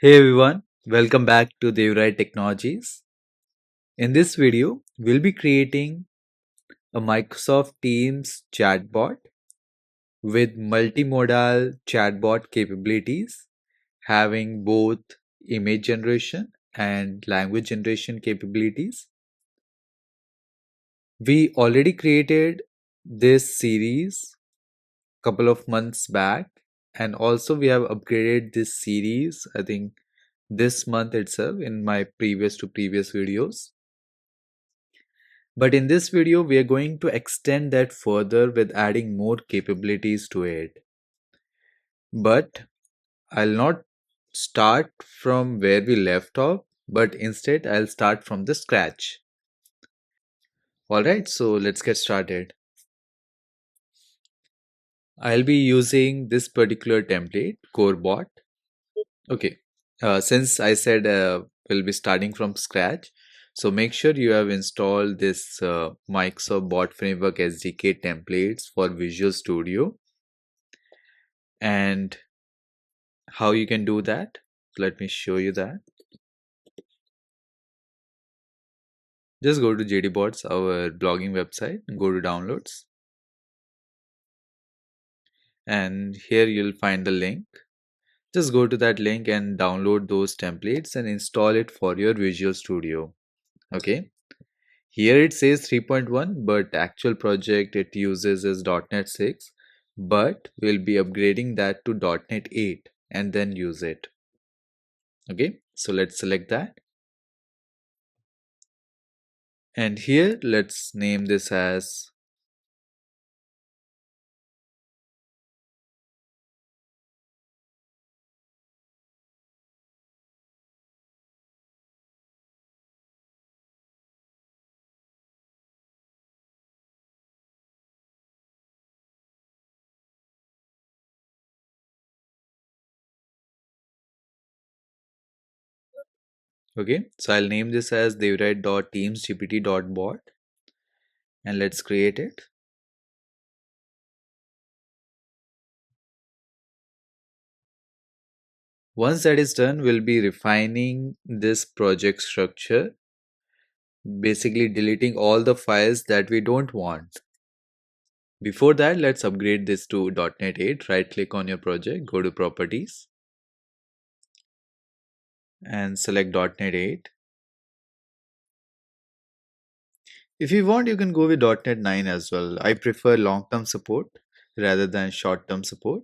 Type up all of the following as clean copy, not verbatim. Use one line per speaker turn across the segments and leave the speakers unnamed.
Hey everyone, welcome back to Devrai Technologies. In this video, we'll be creating a Microsoft Teams chatbot with multimodal chatbot capabilities, having both image generation and language generation capabilities. We already created this series couple of months back, and also we have upgraded this series, I think this month itself in my previous videos. But in this video, we are going to extend that further with adding more capabilities to it. But I'll not start from where we left off, but instead I'll start from the scratch. Alright, so let's get started. I'll be using this particular template, CoreBot. Okay, since I said we'll be starting from scratch, so make sure you have installed this Microsoft Bot Framework SDK templates for Visual Studio. And how you can do that, let me show you that. Just go to JDBots, our blogging website, go to downloads, and here you'll find the link. Just go to that link and download those templates and install it for your Visual Studio. Okay, here it says 3.1, but actual project it uses is .NET 6, but we'll be upgrading that to .NET 8 and then use it. Okay, so let's select that. And here let's name this as okay. So I'll name this as devwrite.teamsgpt.bot and let's create it. Once that is done, we'll be refining this project structure, basically deleting all the files that we don't want. Before that, let's upgrade this to .NET 8. Right click on your project, go to properties and select .NET 8. If you want, you can go with .NET 9 as well. I prefer long-term support rather than short-term support.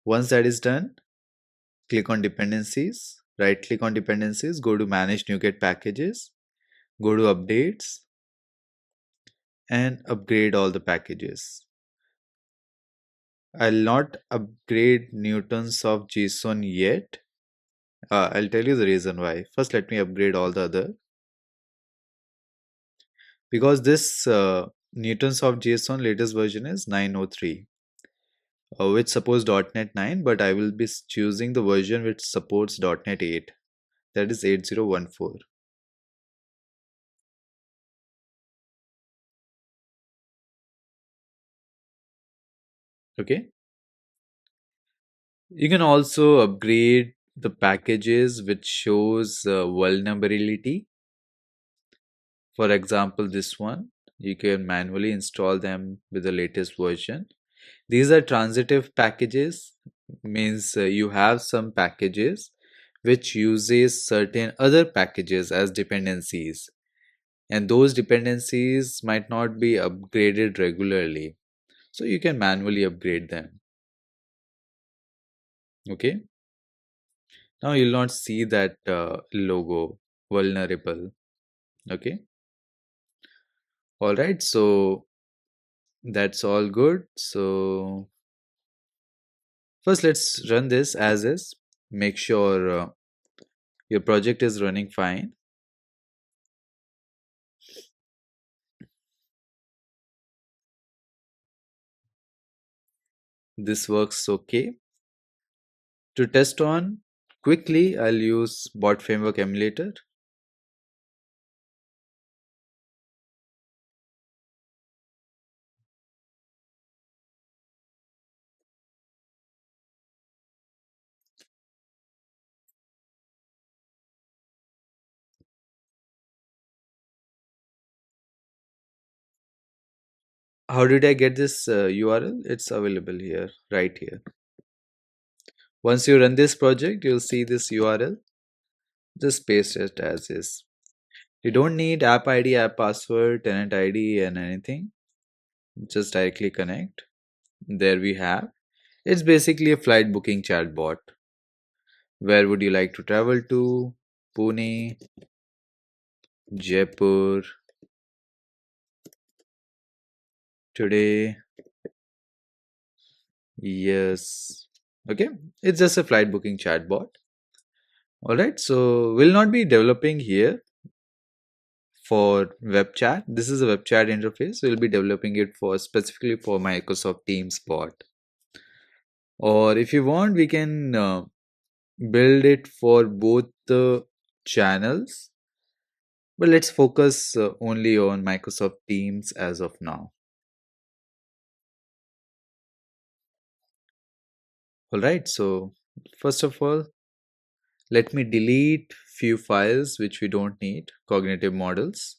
Once that is done, click on dependencies, right click on dependencies, go to manage NuGet packages, go to updates and upgrade all the packages. I'll not upgrade newtons of JSON yet. I'll tell you the reason why. First, let me upgrade all the other. Because this newtons of JSON latest version is 903, which supports .NET 9, but I will be choosing the version which supports .NET 8, that is 8014. Okay. You can also upgrade the packages which shows vulnerability. For example, this one, you can manually install them with the latest version. These are transitive packages, means you have some packages which uses certain other packages as dependencies, and those dependencies might not be upgraded regularly. So you can manually upgrade them. Okay. Now you'll not see that logo vulnerable. Okay. All right. So that's all good. So first let's run this as is. Make sure your project is running fine. This works okay. To test on quickly, I'll use Bot Framework Emulator. How did I get this URL? It's available here, right here. Once you run this project, you'll see this URL. Just paste it as is. You don't need app ID, app password, tenant ID, and anything. Just directly connect. There we have. It's basically a flight booking chatbot. Where would you like to travel to? Pune, Jaipur, today. Yes. Okay. It's just a flight booking chatbot. All right. So we'll not be developing here for web chat. This is a web chat interface. We'll be developing it for specifically for Microsoft Teams bot. Or if you want, we can build it for both the channels. But let's focus only on Microsoft Teams as of now. All right. So first of all, let me delete few files which we don't need. Cognitive models,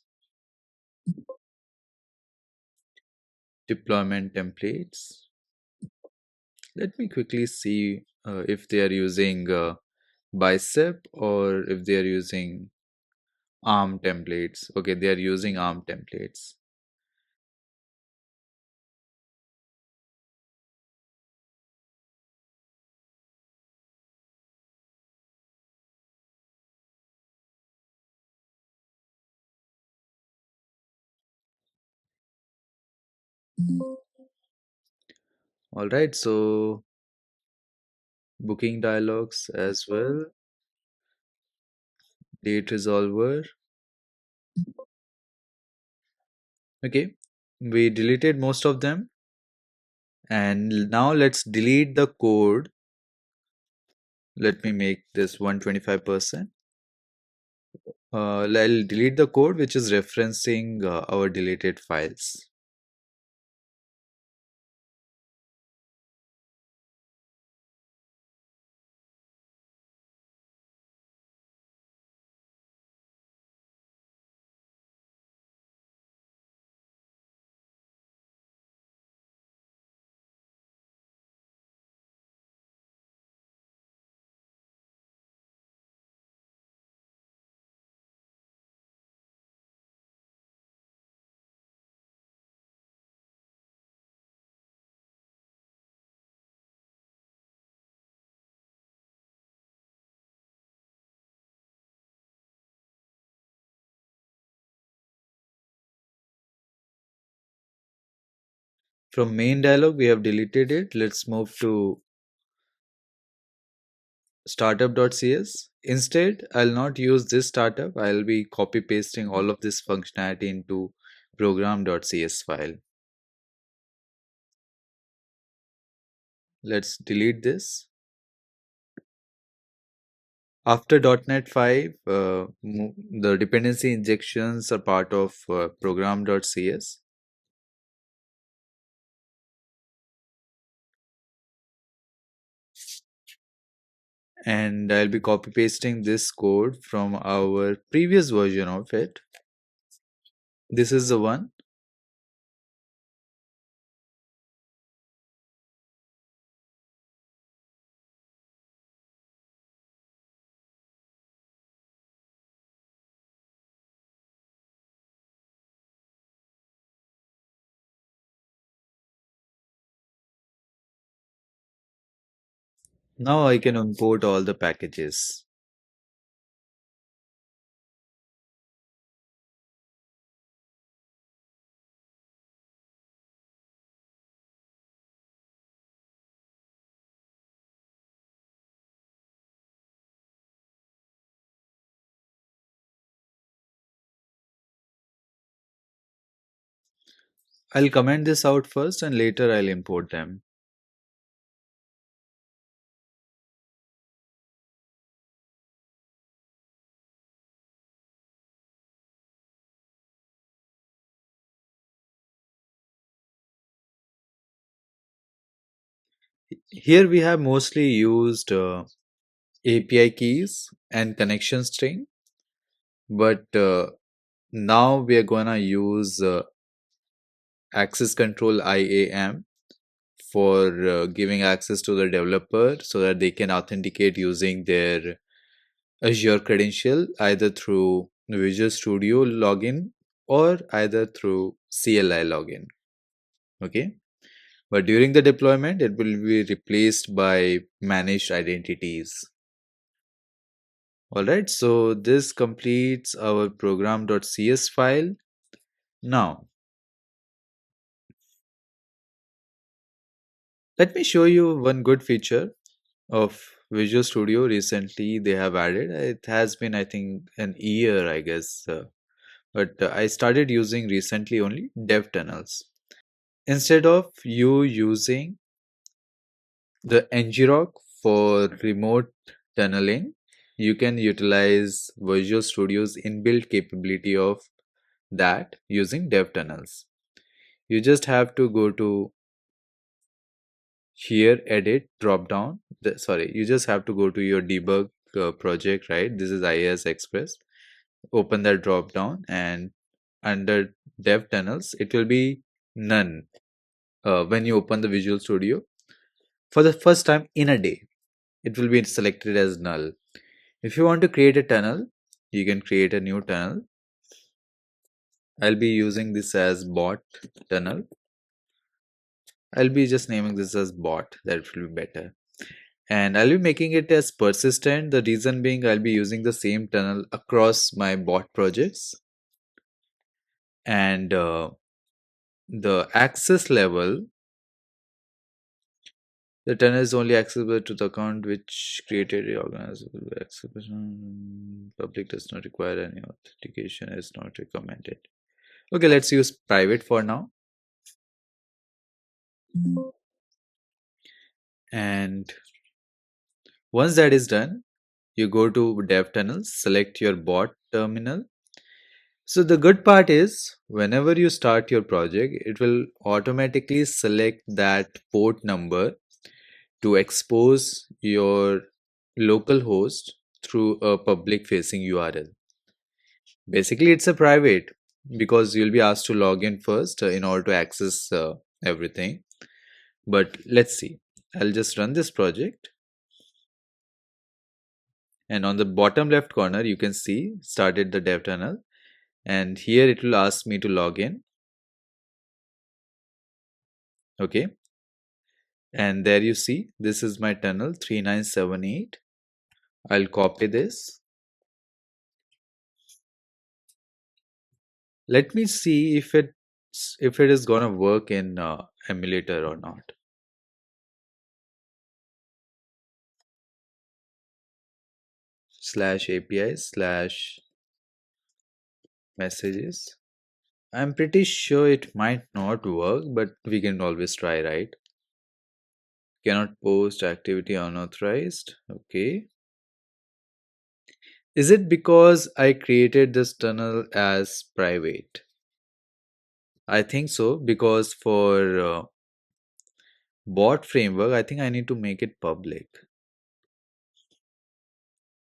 deployment templates. Let me quickly see if they are using Bicep or if they are using ARM templates. Okay, they are using ARM templates. All right, so booking dialogues as well, date resolver. Okay, we deleted most of them, and now let's delete the code. Let me make this 125%. I'll delete the code which is referencing our deleted files. From main dialog, we have deleted it. Let's move to startup.cs. Instead, I'll not use this startup. I'll be copy pasting all of this functionality into program.cs file. Let's delete this. After .NET 5, the dependency injections are part of program.cs. And I'll be copy pasting this code from our previous version of it. This is the one. Now I can import all the packages. I'll comment this out first and later I'll import them. Here we have mostly used API keys and connection string, but now we are gonna use access control IAM for giving access to the developer so that they can authenticate using their Azure credential either through Visual Studio login or either through CLI login. Okay. But during the deployment, it will be replaced by managed identities. Alright, so this completes our program.cs file. Now, let me show you one good feature of Visual Studio recently they have added. It has been, I think, an year, I guess, but I started using recently only dev tunnels. Instead of you using the ngrok for remote tunneling, you can utilize Visual Studio's inbuilt capability of that using dev tunnels. You just have to go to here, edit, drop down. Sorry, you just have to go to your debug project, right? This is IAS Express. Open that drop down, and under dev tunnels, it will be none when you open the Visual Studio. For the first time in a day, it will be selected as null. If you want to create a tunnel, you can create a new tunnel. I'll be using this as bot tunnel. I'll be just naming this as bot. That will be better. And I'll be making it as persistent. The reason being I'll be using the same tunnel across my bot projects. And the access level, the tunnel is only accessible to the account which created a organizable accessible. Public does not require any authentication, is not recommended. Okay, let's use private for now. And once that is done, you go to dev tunnels, select your bot terminal. So the good part is whenever you start your project, it will automatically select that port number to expose your local host through a public facing URL. Basically, it's a private because you'll be asked to log in first in order to access everything. But let's see. I'll just run this project. And on the bottom left corner, you can see started the dev tunnel. And here it will ask me to log in. Okay. And there you see, this is my tunnel 3978. I'll copy this. Let me see if it is gonna work in emulator or not. /API/messages. I'm pretty sure it might not work, but we can always try, right? Cannot post activity unauthorized. Okay. Is it because I created this tunnel as private? I think so, because for bot framework, I think I need to make it public.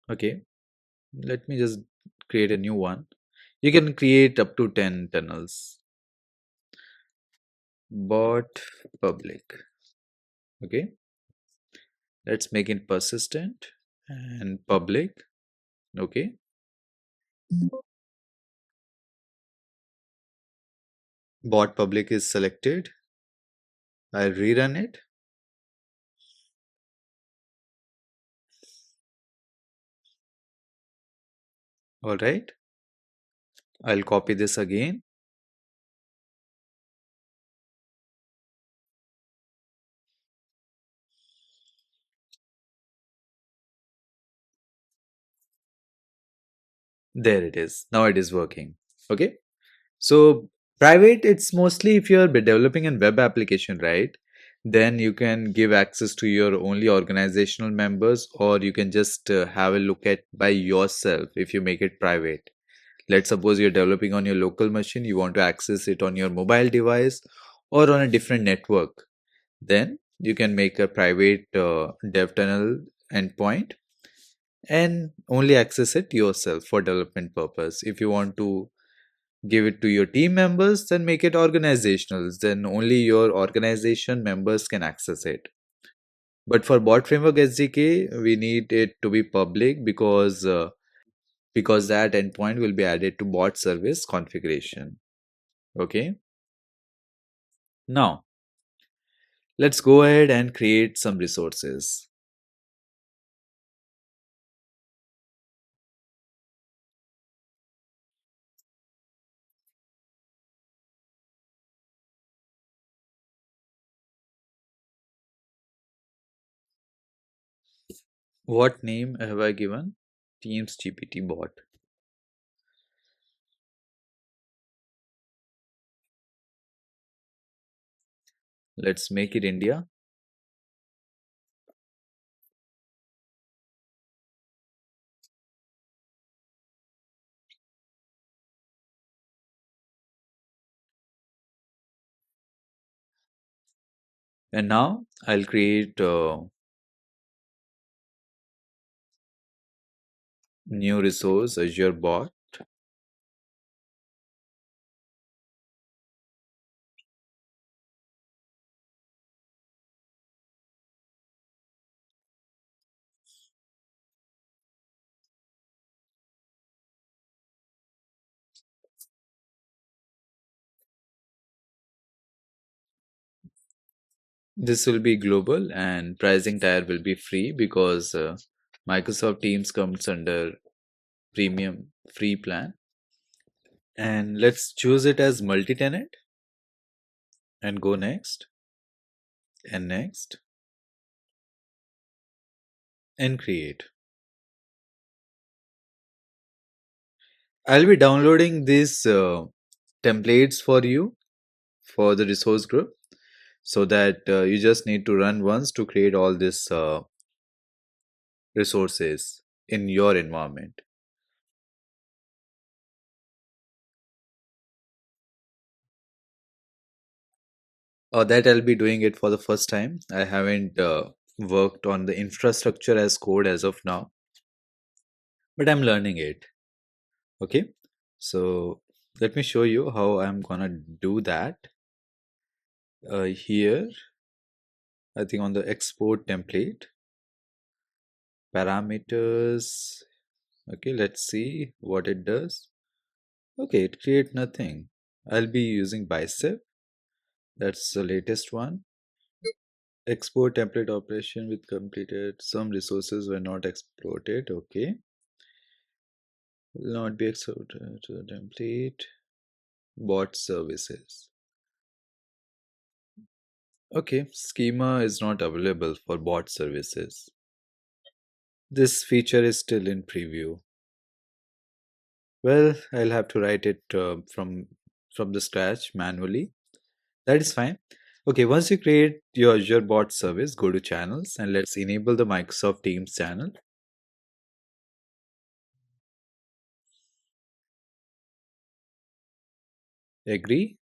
Okay, let me just create a new one. You can create up to 10 tunnels. Bot public. Okay, let's make it persistent and public. Okay, bot public is selected. I'll rerun it. All right, I'll copy this again. There it is. Now it is working. Okay. So private, it's mostly if you're developing a web application, right? Then you can give access to your only organizational members, or you can just have a look at by yourself if you make it private. Let's suppose you're developing on your local machine, you want to access it on your mobile device or on a different network. Then you can make a private dev tunnel endpoint and only access it yourself for development purpose. If you want to Give it to your team members, then make it organizational. Then only your organization members can access it. But for Bot Framework SDK, we need it to be public because that endpoint will be added to bot service configuration. Okay. Now let's go ahead and create some resources. What name have I given? Teams GPT bot. Let's make it India. And now I'll create a new resource, Azure bot. This will be global and pricing tier will be free because Microsoft Teams comes under premium free plan. And let's choose it as multi-tenant and go next and next and create. I'll be downloading these templates for you for the resource group so that you just need to run once to create all these resources in your environment. That I'll be doing it for the first time. I haven't worked on the infrastructure as code as of now, but I'm learning it. Okay, so let me show you how I'm gonna do that. Here, I think on the export template, parameters. Okay, let's see what it does. Okay, it create nothing. I'll be using bicep. That's the latest one. Export template operation with completed. Some resources were not exploited. Okay. Will not be exported to the template. Bot services. Okay, schema is not available for bot services. This feature is still in preview. Well, I'll have to write it from the scratch manually. That is fine. Okay, once you create your Azure bot service, go to channels and let's enable the Microsoft Teams channel. Agree,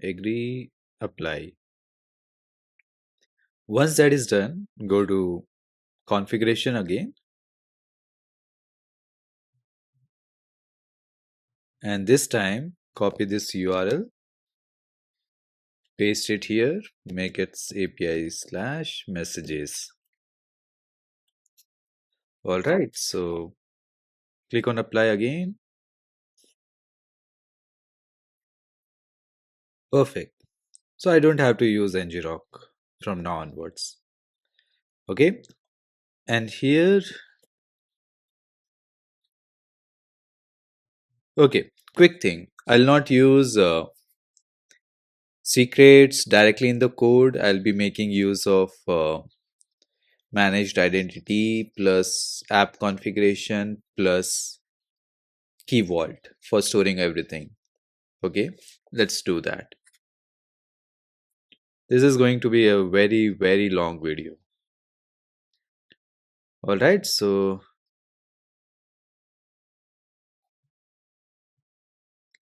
agree, apply. Once that is done, go to configuration again, and this time copy this URL, paste it here, make it API/messages. All right, so click on apply again. Perfect. So I don't have to use ngrok from now onwards. Okay, and here, okay, quick thing. I'll not use secrets directly in the code. I'll be making use of managed identity plus app configuration plus key vault for storing everything. Okay, let's do that. This is going to be a very long video. All right, so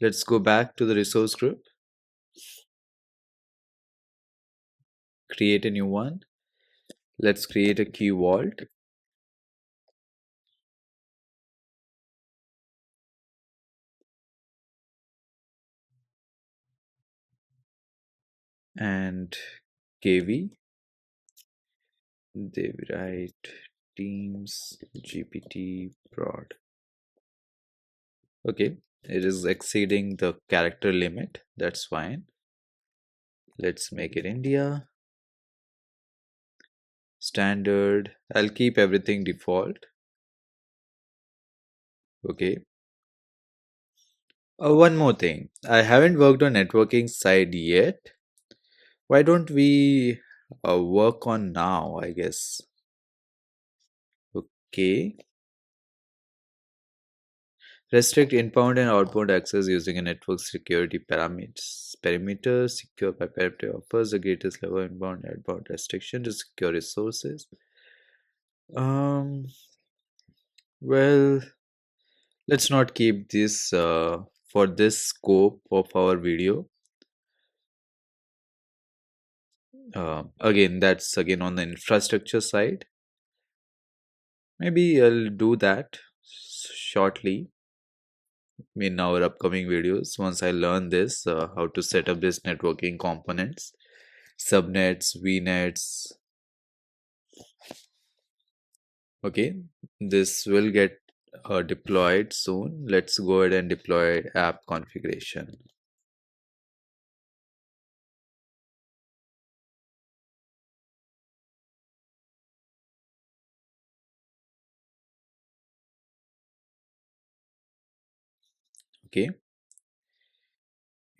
let's go back to the resource group, create a new one. Let's create a key vault. and KV. They write Teams GPT prod. Okay, it is exceeding the character limit. That's fine. Let's make it India. Standard. I'll keep everything default. Okay. One more thing. I haven't worked on networking side yet. Why don't we work on now, I guess? Okay. Restrict inbound and outbound access using a network security parameters. Perimeter secure by perimeter offers the greatest level of inbound and outbound restriction to secure resources. Um, well, let's not keep this for this scope of our video. Again, that's again on the infrastructure side. Maybe I'll do that shortly in our upcoming videos once I learn this how to set up this networking components, subnets, vnets. Okay, this will get deployed soon. Let's go ahead and deploy app configuration. Okay,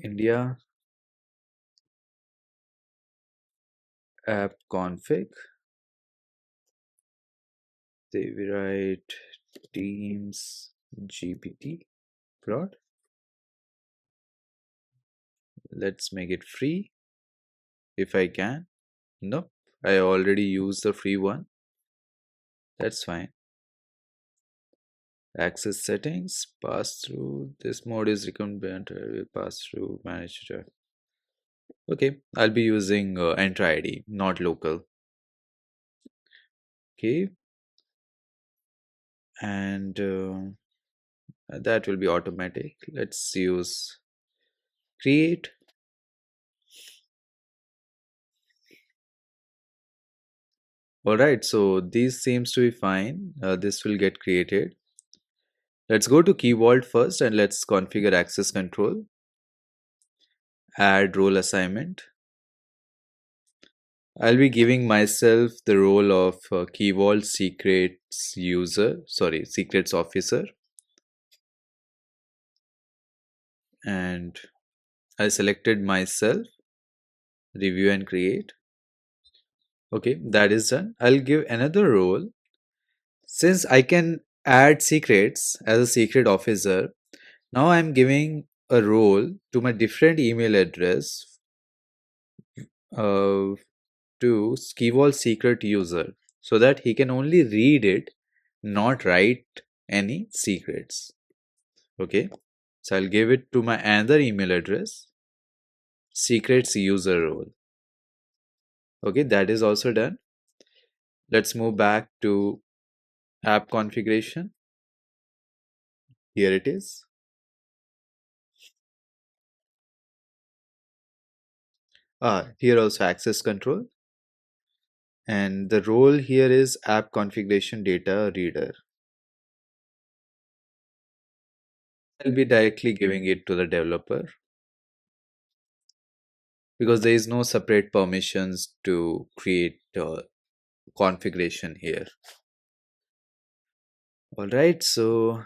India app config. They will write Teams GPT prod. Let's make it free if I can. Nope, I already used the free one. That's fine. Access settings, pass through. This mode is recommended pass through manager. Okay, I'll be using Enter ID, not local. Okay, and that will be automatic. Let's use create. All right, so this seems to be fine. This will get created. Let's go to Key Vault first and let's configure access control. Add role assignment. I'll be giving myself the role of Key Vault secrets user, sorry, secrets officer. And I selected myself, review and create. Okay, that is done. I'll give another role. Since I can add secrets as a secret officer, now I'm giving a role to my different email address uh, to Skivol secret user so that he can only read it, not write any secrets. Okay, so I'll give it to my another email address, secrets user role. Okay, that is also done. Let's move back to app configuration. Here it is. Here also access control. And the role here is app configuration data reader. I'll be directly giving it to the developer because there is no separate permissions to create configuration here. All right, so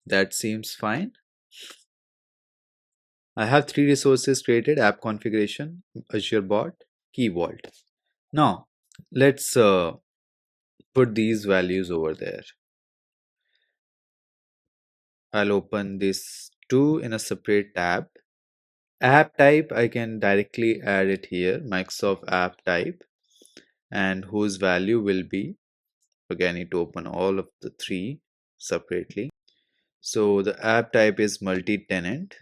that seems fine. I have three resources created: app configuration, Azure Bot, Key Vault. Now, let's put these values over there. I'll open this two in a separate tab. App type, I can directly add it here, Microsoft app type, and whose value will be, okay, I need to open all of the three separately. So the app type is multi-tenant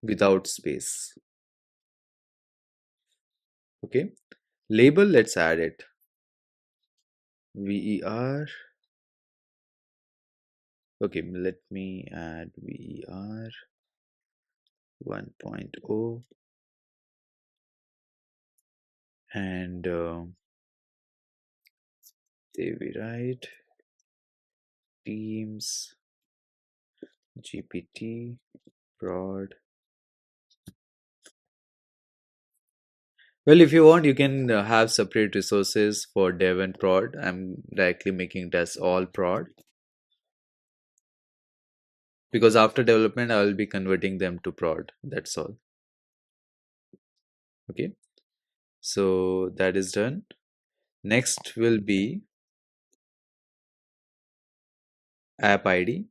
without space. Okay, label, let's add it. VER. Okay, let me add VER. 1.0, and there we write Teams GPT prod. Well, if you want, you can have separate resources for dev and prod. I'm directly making this all prod because after development, I will be converting them to prod. That's all. Okay. So that is done. Next will be app ID.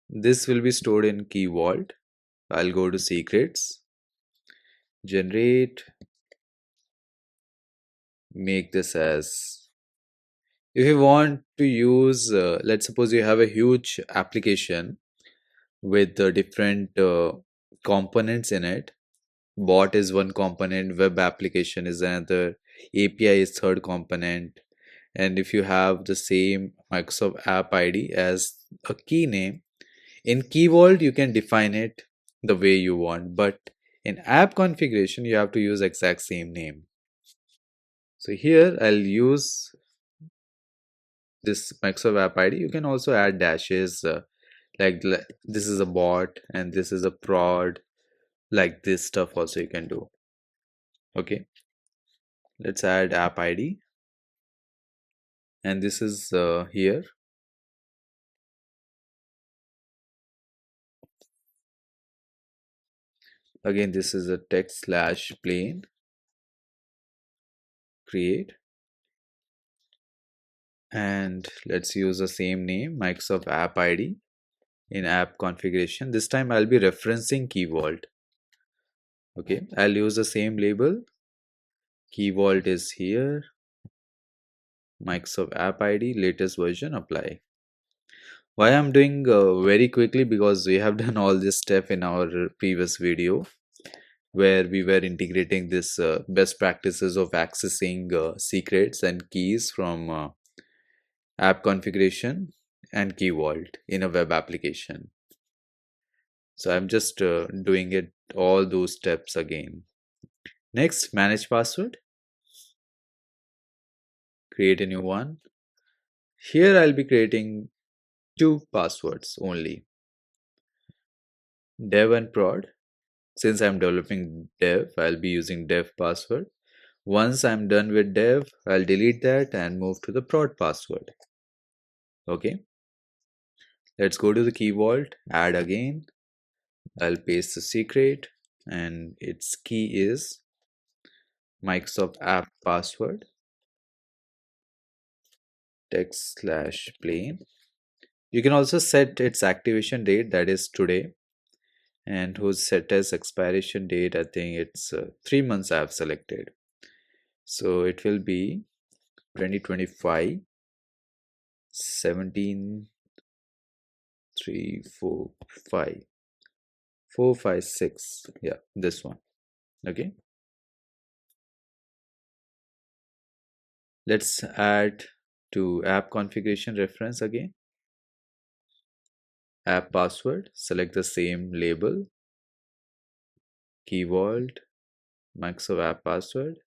This will be stored in key vault. I'll go to secrets, generate, make this as, if you want to use, let's suppose you have a huge application with different components in it. Bot is one component, web application is another, API is third component. And if you have the same Microsoft App ID as a key name, in Key Vault you can define it the way you want, but in app configuration you have to use exact same name. So here I'll use this Microsoft App ID. You can also add dashes, this is a bot and this is a prod, like this stuff also you can do. Okay, let's add app ID, and this is here. Again, this is a text slash plain create, and let's use the same name, Microsoft App ID. In app configuration, this time I'll be referencing Key Vault. Okay, I'll use the same label. Key Vault is here, Microsoft App ID, latest version, apply. Why I'm doing very quickly, because we have done all this step in our previous video where we were integrating this best practices of accessing secrets and keys from app configuration and Key Vault in a web application. So I'm just doing it all those steps again. Next, manage password. Create a new one. Here I'll be creating two passwords only, dev and prod. Since I'm developing dev, I'll be using dev password. Once I'm done with dev, I'll delete that and move to the prod password. Okay, let's go to the key vault, add again. I'll paste the secret and its key is Microsoft app password, text slash plain. You can also set its activation date, that is today, and whose set as expiration date, I think it's 3 months I have selected. So it will be 2025 17 3 4 5 4 5 6. Yeah, this one. Okay, let's add to app configuration reference again. App password, select the same label, key vault, Microsoft app password,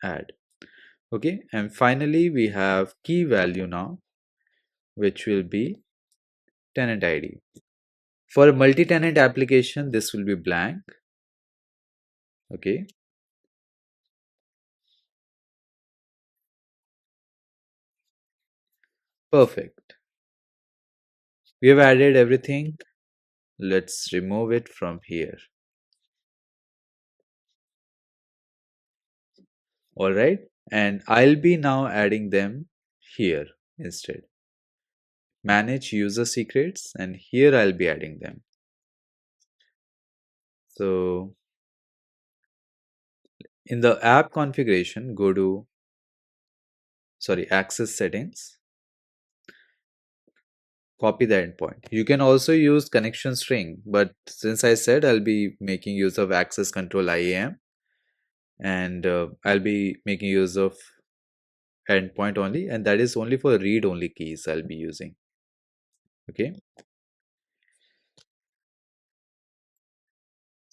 add. Okay, and finally we have key value now, which will be tenant ID. For a multi-tenant application, this will be blank. Okay, perfect. We have added everything. Let's remove it from here. All right, and I'll be now adding them here instead. Manage user secrets, and here I'll be adding them. So in the app configuration, go to access settings, copy the endpoint. You can also use connection string, but since I said I'll be making use of access control IAM, and I'll be making use of endpoint only, and that is only for read only keys I'll be using. Okay,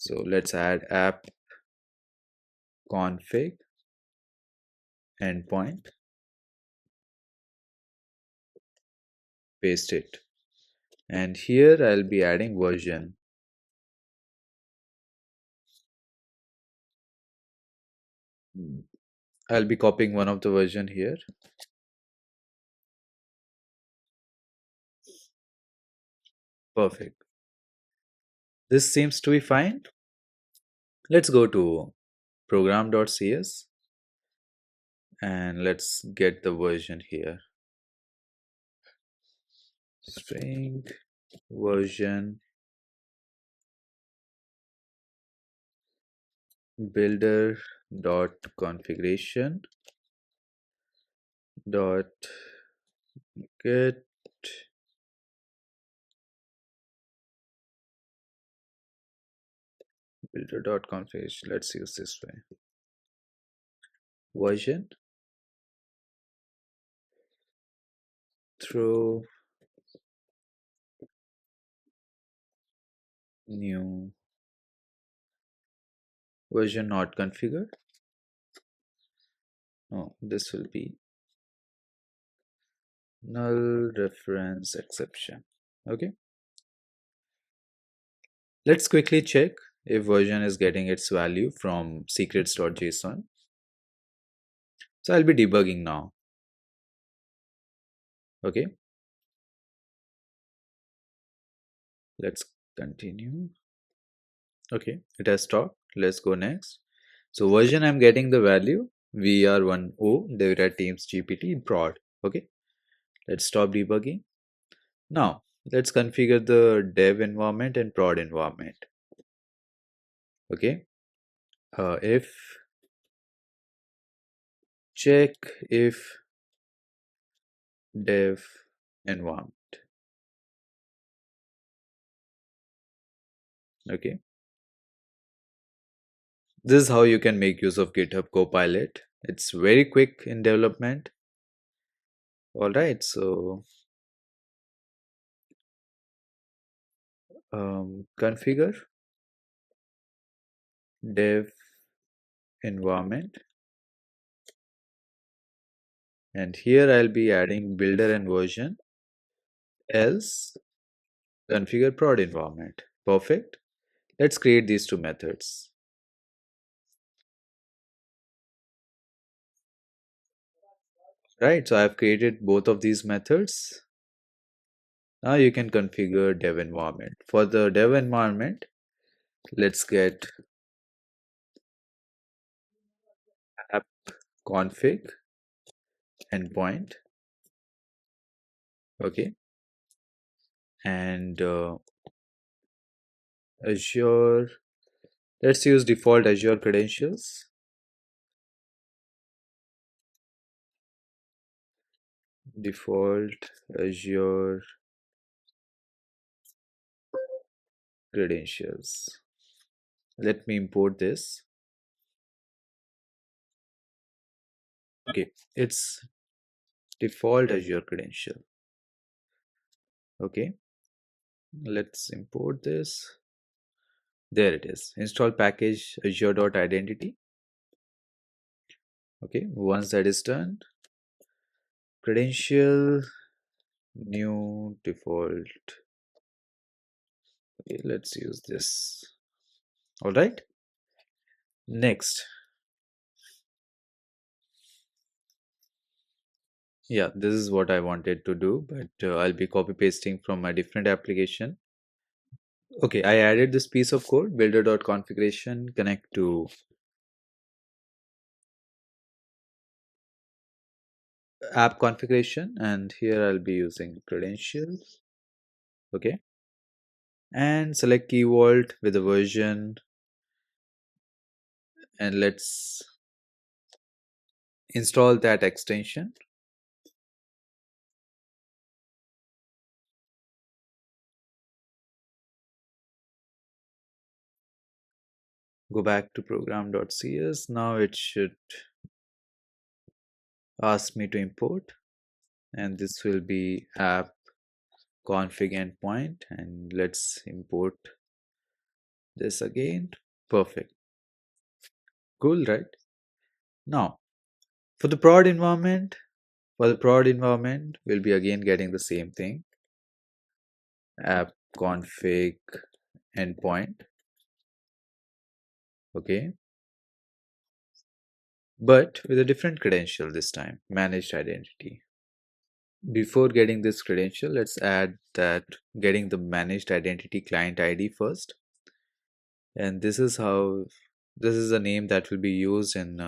So let's add app config endpoint, paste it. And here I'll be adding version. I'll be copying one of the version here. Perfect. This seems to be fine. Let's go to program.cs and let's get the version here. String version builder dot configuration dot get builder dot configuration. Let's use this way. Version throw new version not configured. No, this will be null reference exception. Okay, let's quickly check if version is getting its value from secrets.json. So I'll be debugging now. Okay, let's continue. Okay, it has stopped. Let's go next. So version I'm getting the value VR10 Devira Teams GPT prod. Okay, let's stop debugging. Now let's configure the dev environment and prod environment. Okay, if check if dev environment. Okay, this is how you can make use of GitHub Copilot. It's very quick in development. All right, so configure dev environment, and here I'll be adding builder and version, else configure prod environment. Perfect. Let's create these two methods. Right, so I've created both of these methods. Now you can configure dev environment. For the dev environment, let's get app config endpoint. Okay, and Azure. Let's use default Azure credentials. Default Azure credentials. Let me import this. Okay, it's default Azure credential. Okay, let's import this. There it is. Install package azure.identity. Okay, once that is done, credential new default. Okay, let's use this. All right. Next, yeah, this is what I wanted to do, but I'll be copy pasting from my different application. Okay, I added this piece of code builder.configuration connect to app configuration, and here I'll be using credentials. Okay, and select key vault with a version, and let's install that extension. Go back to program.cs. Now it should ask me to import, and this will be app config endpoint, and let's import This again. Perfect. Cool, right? Now, for the prod environment, we'll be again getting the same thing. App config endpoint. Okay. But with a different credential this time, managed identity. Before getting this credential, let's add that getting the managed identity client ID first. And this is a name that will be used in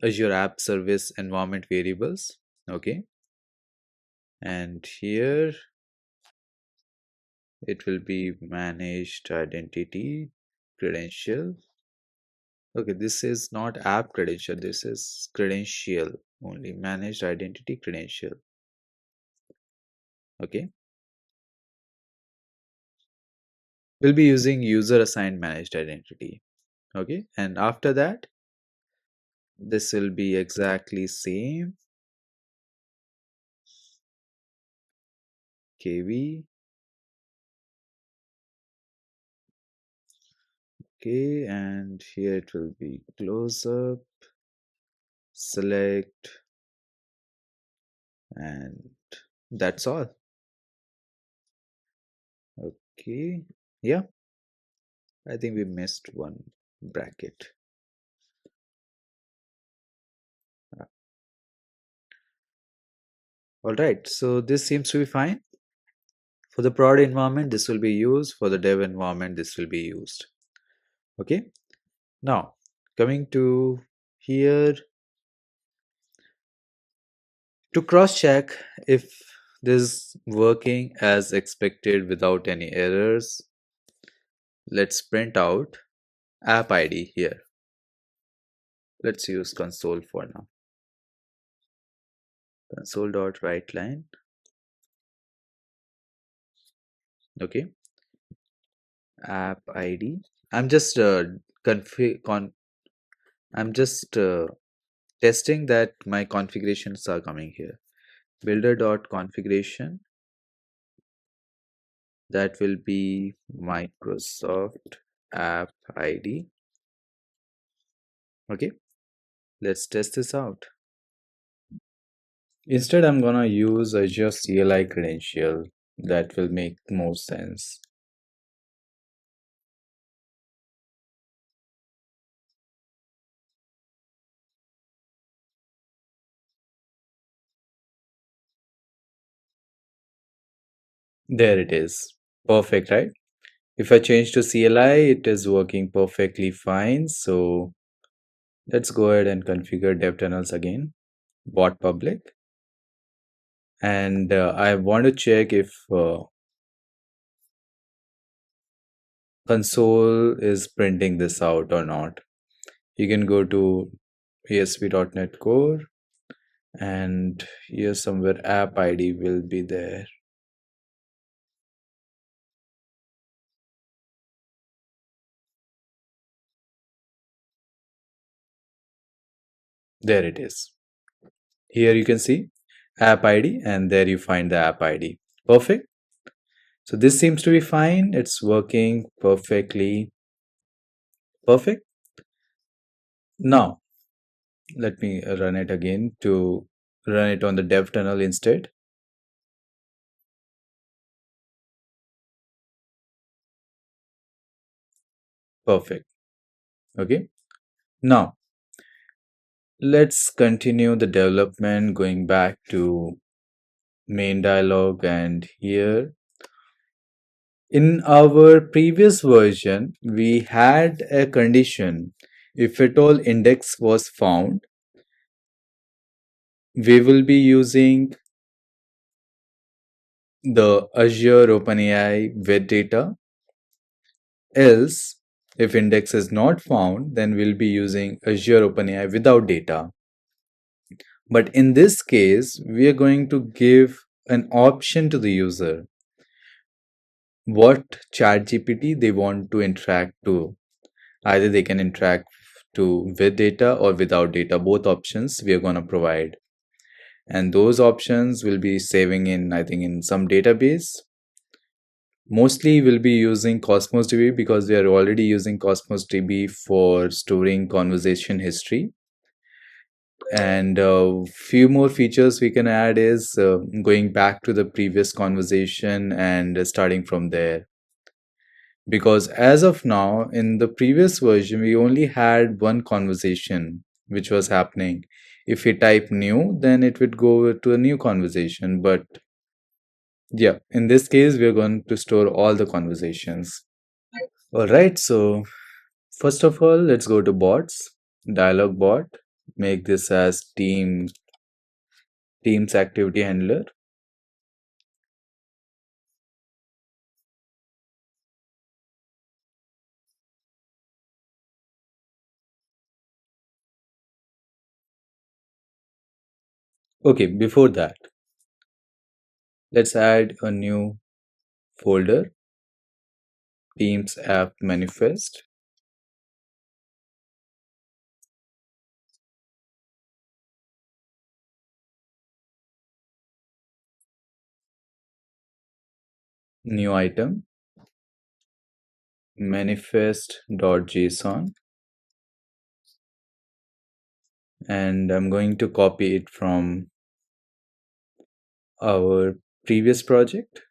Azure App Service environment variables. Okay. And here it will be managed identity credential. Okay, this is not app credential, this is credential only, managed identity credential. Okay, we'll be using user assigned managed identity. Okay, and after that this will be exactly same kv. Okay, and here it will be close up, select, and that's all. Okay, yeah, I think we missed one bracket. All right, so this seems to be fine. For the prod environment, this will be used. For the dev environment, this will be used. Okay. Now, coming to here, to cross check if this is working as expected without any errors, let's print out app ID here. Let's use console for now. Console.writeLine. Okay. App ID. I'm just I'm just testing that my configurations are coming here. Builder.configuration, that will be Microsoft App ID. Okay, let's test this out. Instead, I'm gonna use Azure CLI credential. That will make more sense. There it is. Perfect, right? If I change to CLI, it is working perfectly fine. So let's go ahead and configure dev tunnels again. Bot public. And I want to check if console is printing this out or not. You can go to ASP.NET Core, and here somewhere app ID will be there. There it is. Here you can see app ID, and there you find the app ID. Perfect. So this seems to be fine. It's working perfectly. Perfect. Now let me run it again to run it on the dev tunnel instead. Perfect. Okay. Now let's continue the development, going back to main dialog, and here in our previous version we had a condition: if at all index was found, we will be using the Azure OpenAI with data. Else, if index is not found, then we'll be using Azure OpenAI without data. But in this case, we are going to give an option to the user what ChatGPT they want to interact to. Either they can interact to with data or without data. Both options we are going to provide. And those options will be saving in, I think, in some database. Mostly we'll be using Cosmos DB because we are already using Cosmos DB for storing conversation history. And few more features we can add is going back to the previous conversation and starting from there. Because as of now, in the previous version, we only had one conversation which was happening. If we type new, then it would go to a new conversation. But yeah, in this case, we are going to store all the conversations. All right, so first of all, let's go to bots, dialog bot, make this as Teams activity handler. Okay, before that, let's add a new folder, Teams app manifest, new item, manifest.json, and I'm going to copy it from our previous project,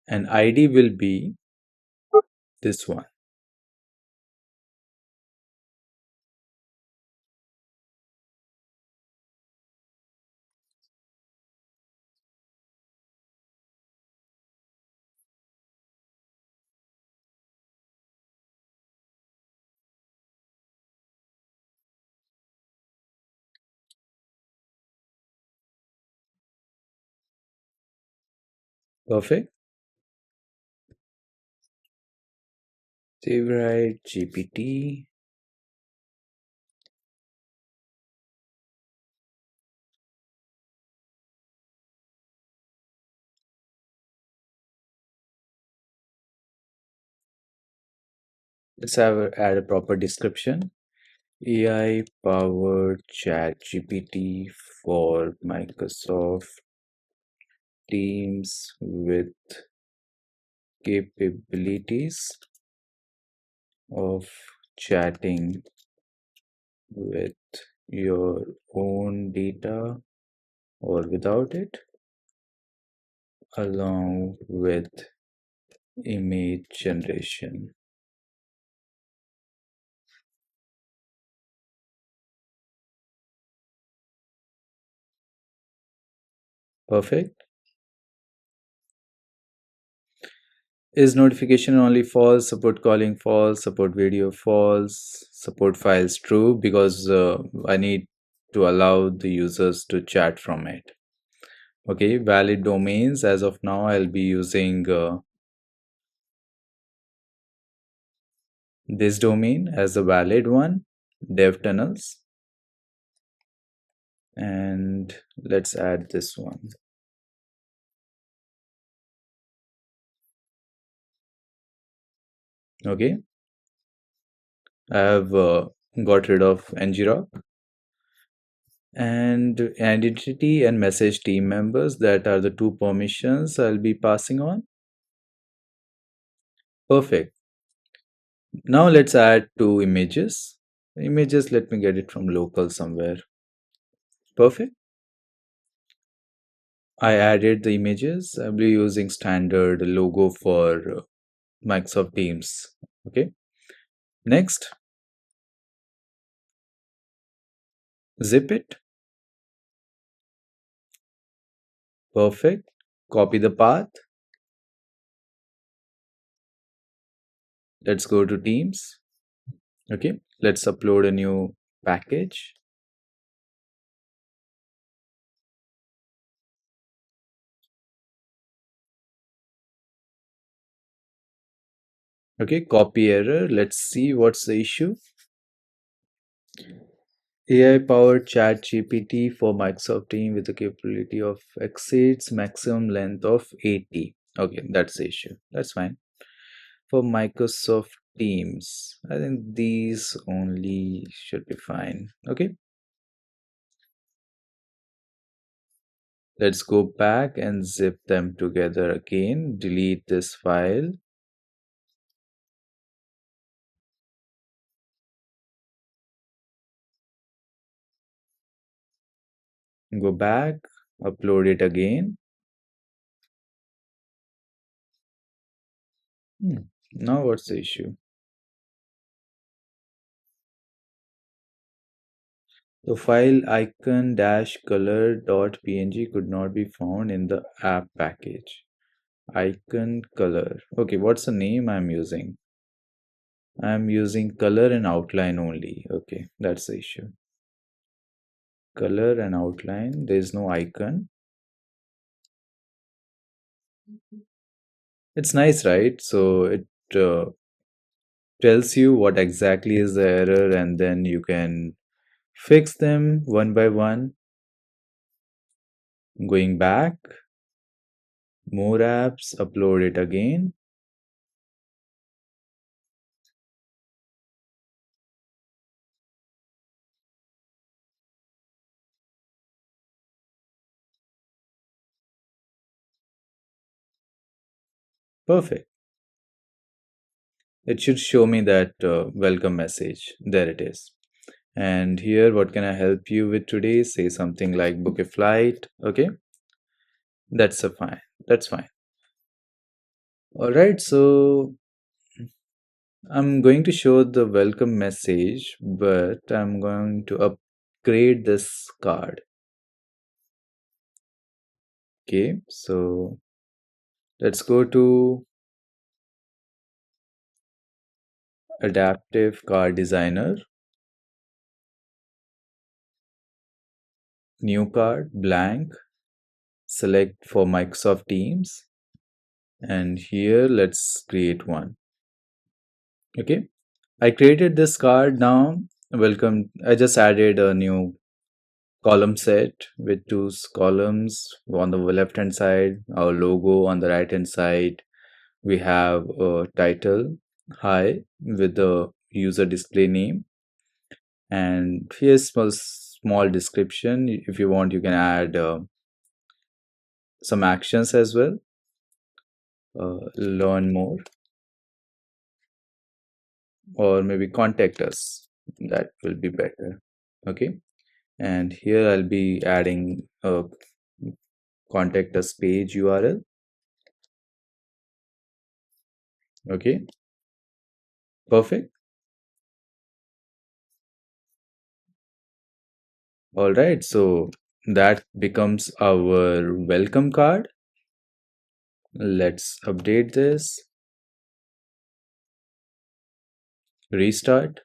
and ID will be this one. Perfect. Save right GPT. Add a proper description. AI powered chat GPT for Microsoft Teams with capabilities of chatting with your own data or without it, along with image generation. Perfect. Is notification only false, support calling false, support video false, support files true, because I need to allow the users to chat from it. Okay, valid domains. As of now, I'll be using this domain as a valid one, dev tunnels. And let's add this one. Okay, I have got rid of ngrok, and identity and message team members, that are the two permissions I'll be passing on. Perfect. Now let's add two images. Images, let me get it from local somewhere. Perfect. I added the images. I'll be using standard logo for Microsoft Teams. Okay. Next, zip it. Perfect. Copy the path. Let's go to Teams. Okay. Let's upload a new package. Okay. Copy error. Let's see what's the issue. AI powered chat GPT for Microsoft Teams with the capability of exceeds maximum length of 80. Okay, that's the issue. That's fine. For Microsoft Teams, I think these only should be fine. Okay. Let's go back and zip them together again. Delete this file. Go back, upload it again. Now what's the issue? The file icon dash color dot png could not be found in the app package. Icon color. Okay, what's the name I'm using? I'm using color and outline only. Okay, that's the issue. Color and outline. There is no icon. It's nice, right? So it uh, tells you what exactly is the error, and then you can fix them one by one. Going back, more apps, upload it again. Perfect. It should show me that welcome message. There it is. And here, what can I help you with today? Say something like book a flight. Okay, that's a fine. That's fine. All right, so I'm going to show the welcome message, but I'm going to upgrade this card. Okay, so let's go to adaptive card designer, new card, blank, select for Microsoft Teams, and here let's create one. Okay, I created this card now. Welcome. I just added a new column set with two columns on the left hand side, our logo on the right hand side. We have a title, hi, with the user display name, and here's a small description. If you want, you can add some actions as well. Learn more, or maybe contact us. That will be better. Okay, and here I'll be adding a contact us page URL. Okay, perfect. All right, so that becomes our welcome card. Let's update this, restart.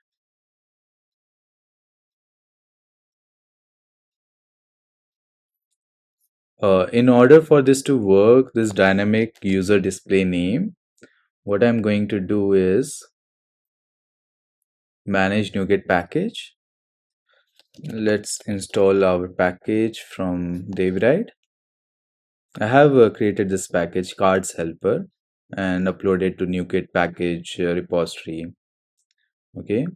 In order for this to work, this dynamic user display name, what I'm going to do is manage NuGet package. Let's install our package from Davidide. I have created this package cards helper and uploaded to NuGet package repository. Okay,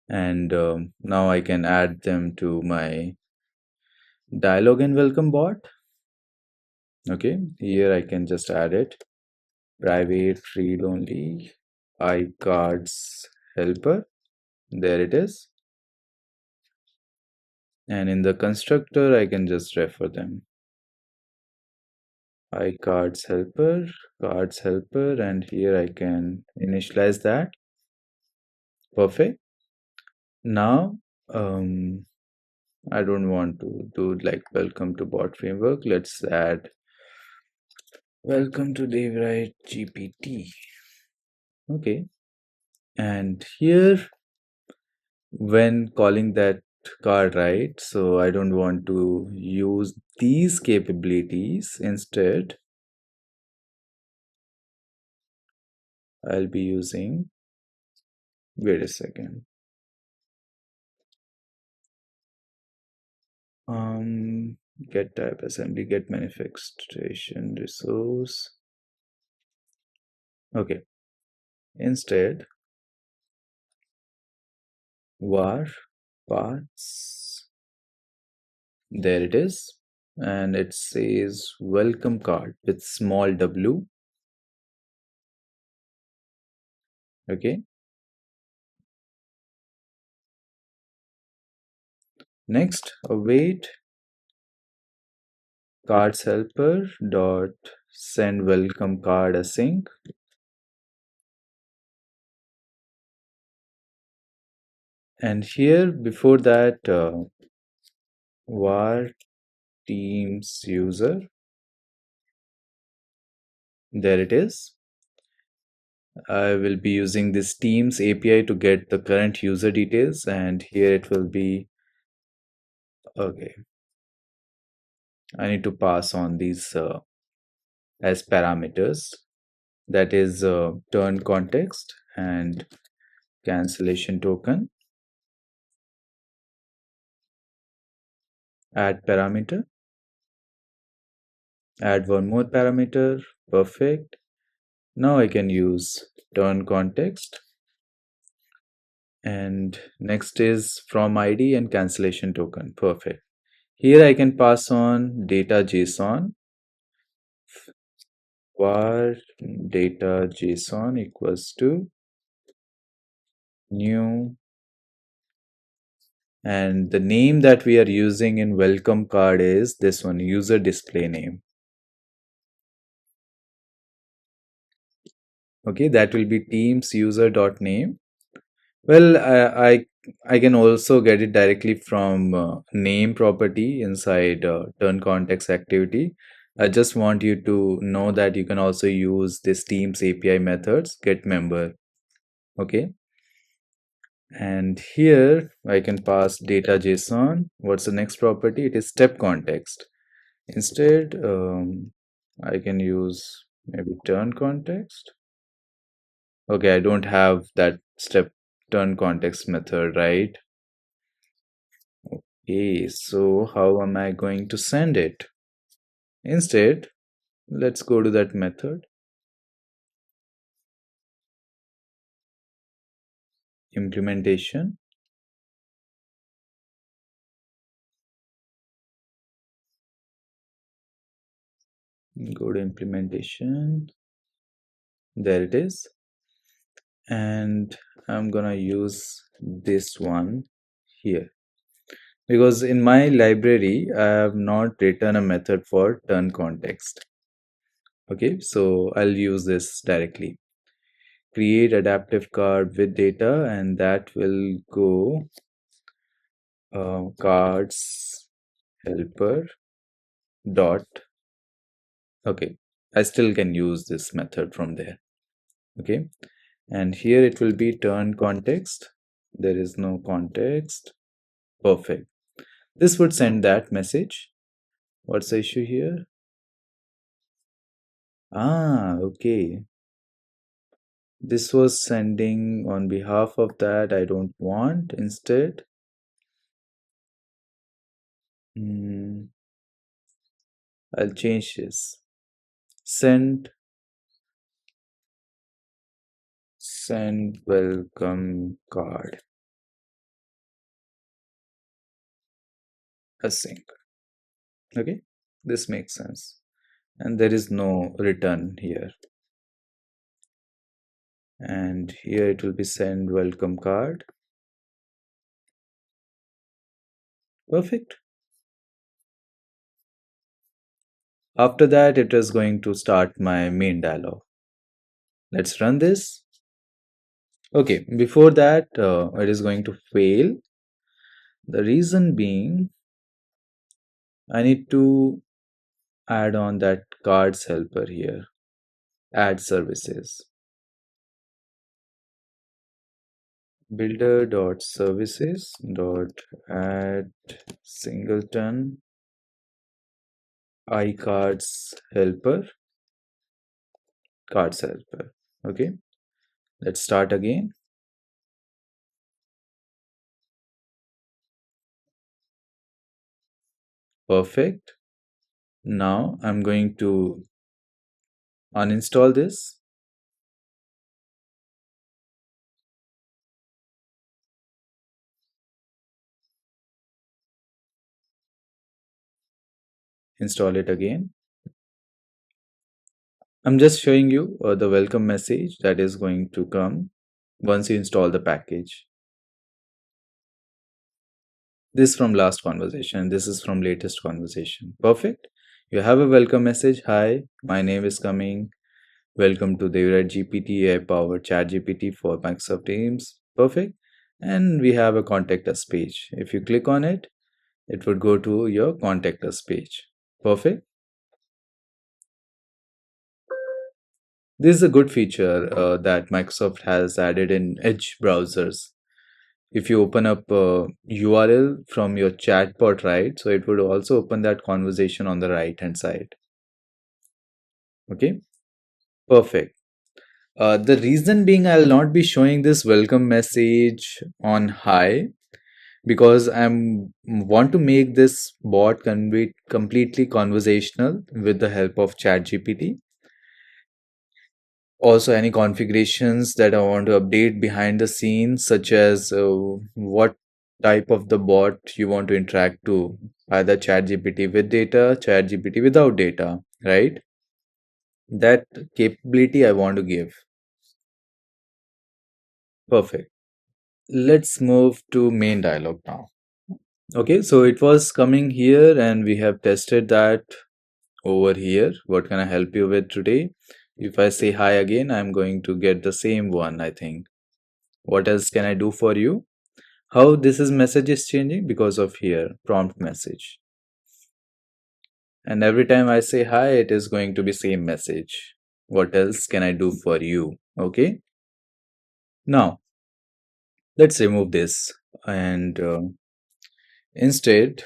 and now I can add them to my dialog and welcome bot. Okay, here I can just add it, private read only iCards helper. There it is, and in the constructor I can just refer them, iCards helper, cards helper, and here I can initialize that. Perfect. Now I don't want to do like welcome to Bot Framework. Let's add welcome to Davidide GPT. Okay, and here when calling that card, right, so I don't want to use these capabilities. Instead I'll be using, wait a second, get type assembly, get manifestation resource. Okay, instead var paths There it is. And it says welcome card with small w. Okay. Next, await cards helper dot send welcome card async. And here before that, var teams user. There it is. I will be using this Teams API to get the current user details, and here it will be okay. I need to pass on these as parameters, that is turn context and cancellation token. Add parameter, add one more parameter. Perfect. Now I can use turn context, and next is from ID and cancellation token. Perfect. Here I can pass on data JSON, var data JSON equals to new, and the name that we are using in welcome card is this one, user display name. Okay, that will be teams user dot name. Well, I can also get it directly from name property inside turn context activity. I just want you to know that you can also use this Teams API methods get member. Okay, and here I can pass data JSON. What's the next property? It is step context. Instead, I can use maybe turn context. Okay, I don't have that step turn context method, right? Okay, so how am I going to send it? Instead, let's go to that method, implementation. Go to implementation. There it is. And I'm gonna use this one here because in my library I have not written a method for turn context. Okay, so I'll use this directly. Create adaptive card with data, and that will go cards helper dot. Okay, I still can use this method from there. Okay, and here it will be turn context. There is no context. Perfect. This would send that message. What's the issue here? Ah, okay. This was sending on behalf of that I don't want. Instead, I'll change this. Send welcome card async. Okay, this makes sense. And there is no return here. And here it will be send welcome card. Perfect. After that, it is going to start my main dialog. Let's run this. Okay, before that, it is going to fail. The reason being, I need to add on that cards helper here, add services. Builder.services.add singleton iCards helper, cards helper. Okay, let's start again. Perfect. Now I'm going to uninstall this. Install it again. I'm just showing you the welcome message that is going to come once you install the package. This from last conversation. This is from latest conversation. Perfect. You have a welcome message. Hi, my name is coming. Welcome to the GPT AI powered ChatGPT for Microsoft Teams. Perfect. And we have a contact us page. If you click on it, it would go to your contact us page. Perfect. This is a good feature that Microsoft has added in Edge browsers. If you open up a URL from your chatbot, right? So it would also open that conversation on the right hand side. Okay, perfect. The reason being, I'll not be showing this welcome message on high because I'm want to make this bot completely conversational with the help of ChatGPT. Also, any configurations that I want to update behind the scenes, such as what type of the bot you want to interact to, either ChatGPT with data, ChatGPT without data, right? That capability I want to give. Perfect. Let's move to main dialog now. Okay, so it was coming here and we have tested that over here. What can I help you with today? If I say hi again, I'm going to get the same one, I think. What else can I do for you? How this is message is changing? Because of here, prompt message. And every time I say hi, it is going to be same message. What else can I do for you? Okay. Now, let's remove this and instead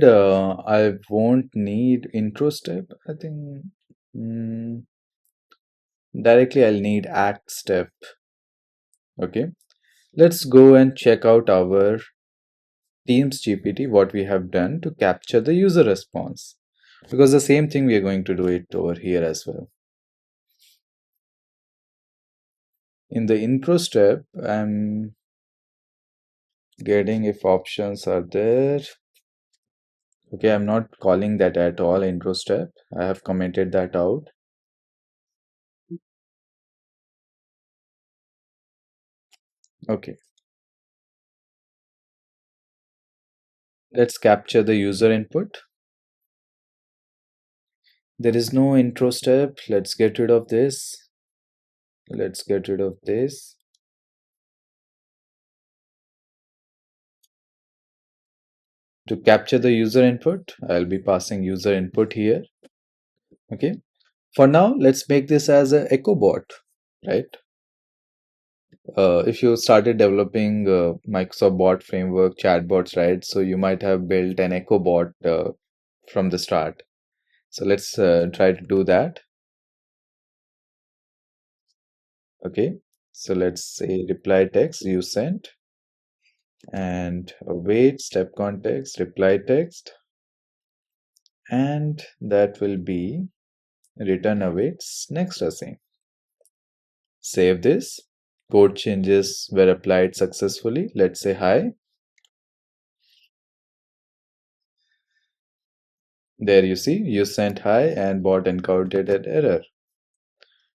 I won't need intro step. I think mm, directly I'll need act step. Okay. Let's go and check out our Teams GPT, what we have done to capture the user response. Because the same thing we are going to do it over here as well. In the intro step, I'm getting if options are there. Okay, I'm not calling that at all intro step. I have commented that out. Okay, let's capture the user input. There is no intro step. Let's get rid of this. Let's get rid of this. To capture the user input, I'll be passing user input here. Okay. For now, let's make this as a echo bot, right? If you started developing Microsoft Bot Framework chatbots, right? So you might have built an echo bot from the start. So let's try to do that. Okay. So let's say reply text you sent and await step context reply text, and that will be return awaits next async. Save this. Code changes were applied successfully. Let's say hi. There you see, you sent hi and bot encountered an error.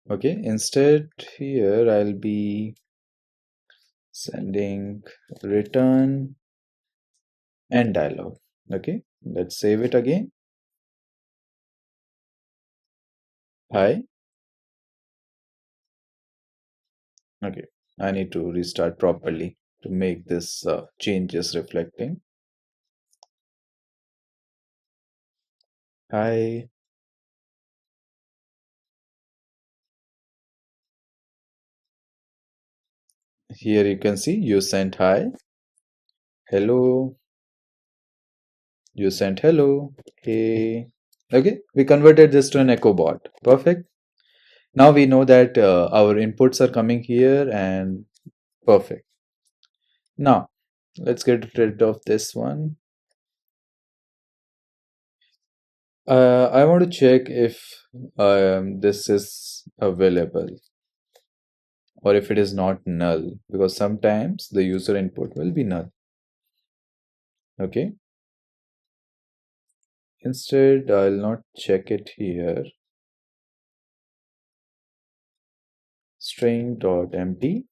Okay, instead here I'll be sending return and dialog. Okay, let's save it again. Hi. Okay, I need to restart properly to make this changes reflecting. Hi. Here you can see you sent hi. Hello. You sent hello. Hey. Okay, we converted this to an echo bot. Perfect. Now we know that our inputs are coming here and perfect. Now let's get rid of this one. I want to check if this is available or if it is not null, because sometimes the user input will be null. Okay. Instead, I'll not check it here. String.empty.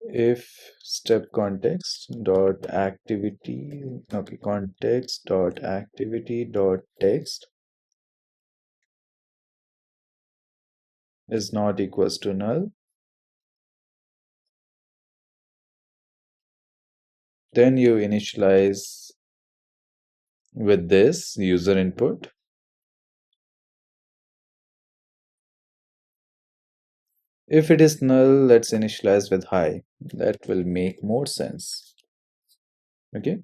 If step context dot activity, okay, context dot activity dot text is not equals to null, then you initialize with this user input. If it is null, let's initialize with high. That will make more sense. Okay.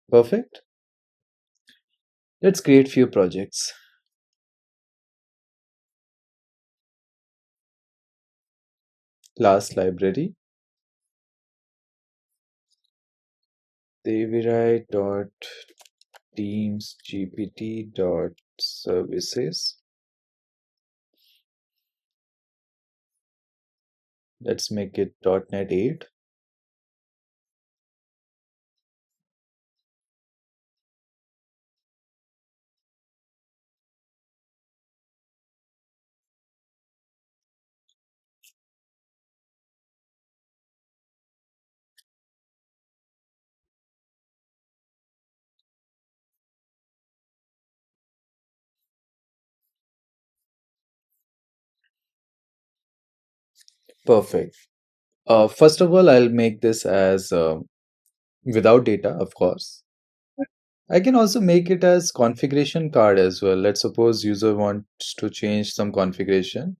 Perfect. Let's create few projects. Class library. Devirite dot teams gpt dot services. Let's make it .NET 8. Perfect. First of all, I'll make this as without data, of course. I can also make it as configuration card as well. Let's suppose user wants to change some configuration.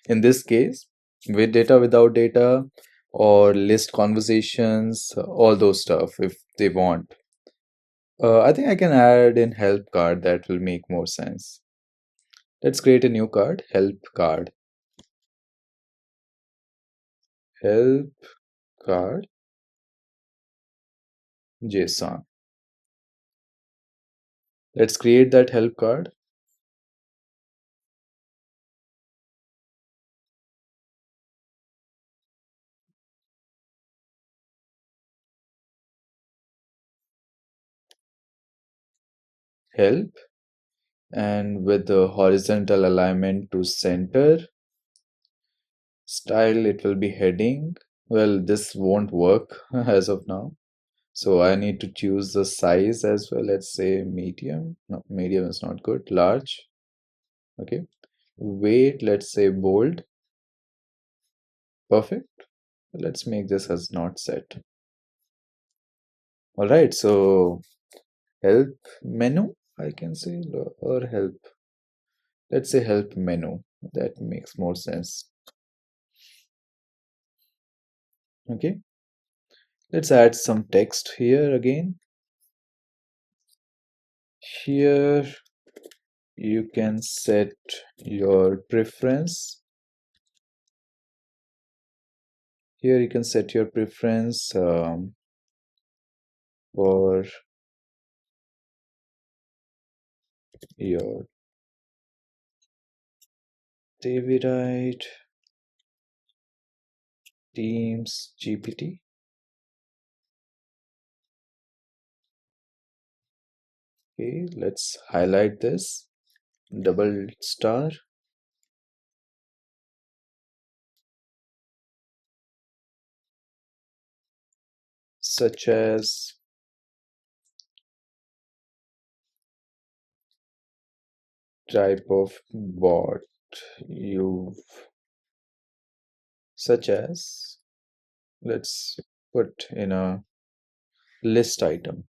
In this case, with data, without data, or list conversations, all those stuff if they want. I think I can add in help card, that will make more sense. Let's create a new card, help card. Help card JSON. Let's create that help card. Help, and with the horizontal alignment to center. Style, it will be heading. Well, this won't work as of now. So I need to choose the size as well. Let's say medium. No, medium is not good. Large. Okay. Weight, let's say bold. Perfect. Let's make this as not set. All right. So help menu, I can say, or help. Let's say help menu. That makes more sense. Okay. Let's add some text here again. Here you can set your preference. Here you can set your preference for your Davidite Teams GPT. Okay, let's highlight this, double star. Such as type of bot you, such as, let's put in a list item.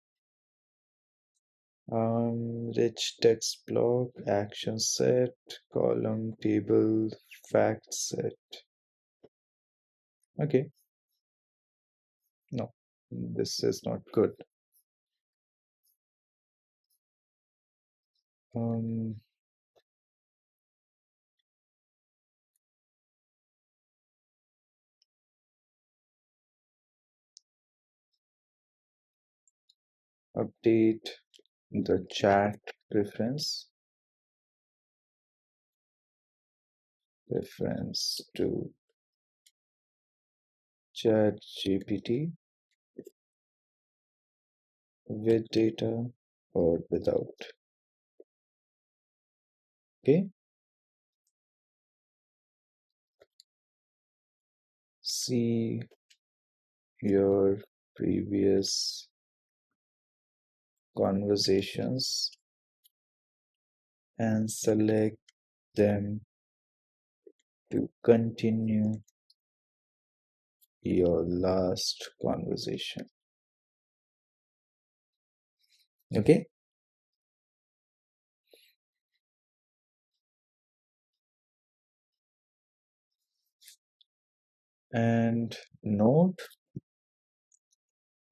Rich text block, action set, column, table, fact set. Okay, no, this is not good. Um, Update the chat preference to ChatGPT with data or without. Okay. See your previous conversations and select them to continue your last conversation. Okay. And note,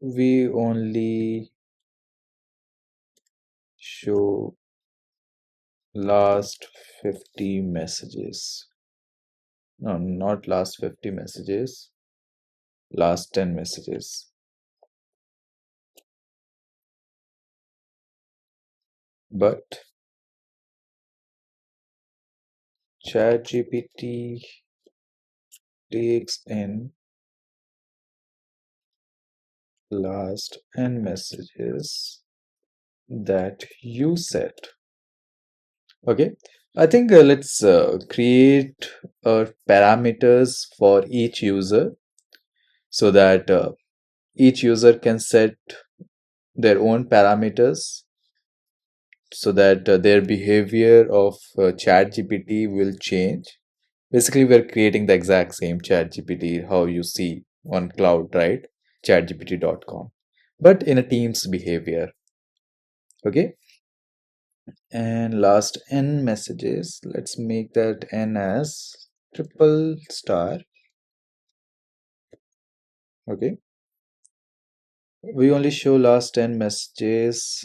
we only show last 50 messages. No, not last 50 messages, last 10 messages. But ChatGPT takes in last n messages that you set. Okay, I think let's create parameters for each user so that each user can set their own parameters so that their behavior of ChatGPT will change. Basically, we're creating the exact same ChatGPT how you see on cloud, right? ChatGPT.com, but in a team's behavior. Okay, and last n messages. Let's make that n as triple star. Okay, we only show last 10 messages.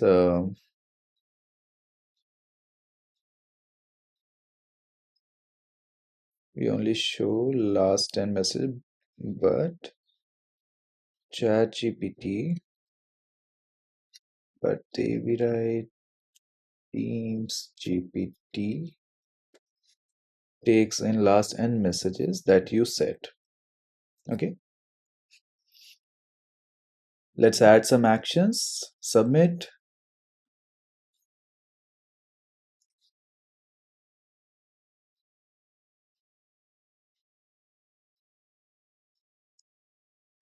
We only show last 10 messages, but ChatGPT, but we write Teams GPT takes in last n messages that you set. Okay, let's add some actions. Submit.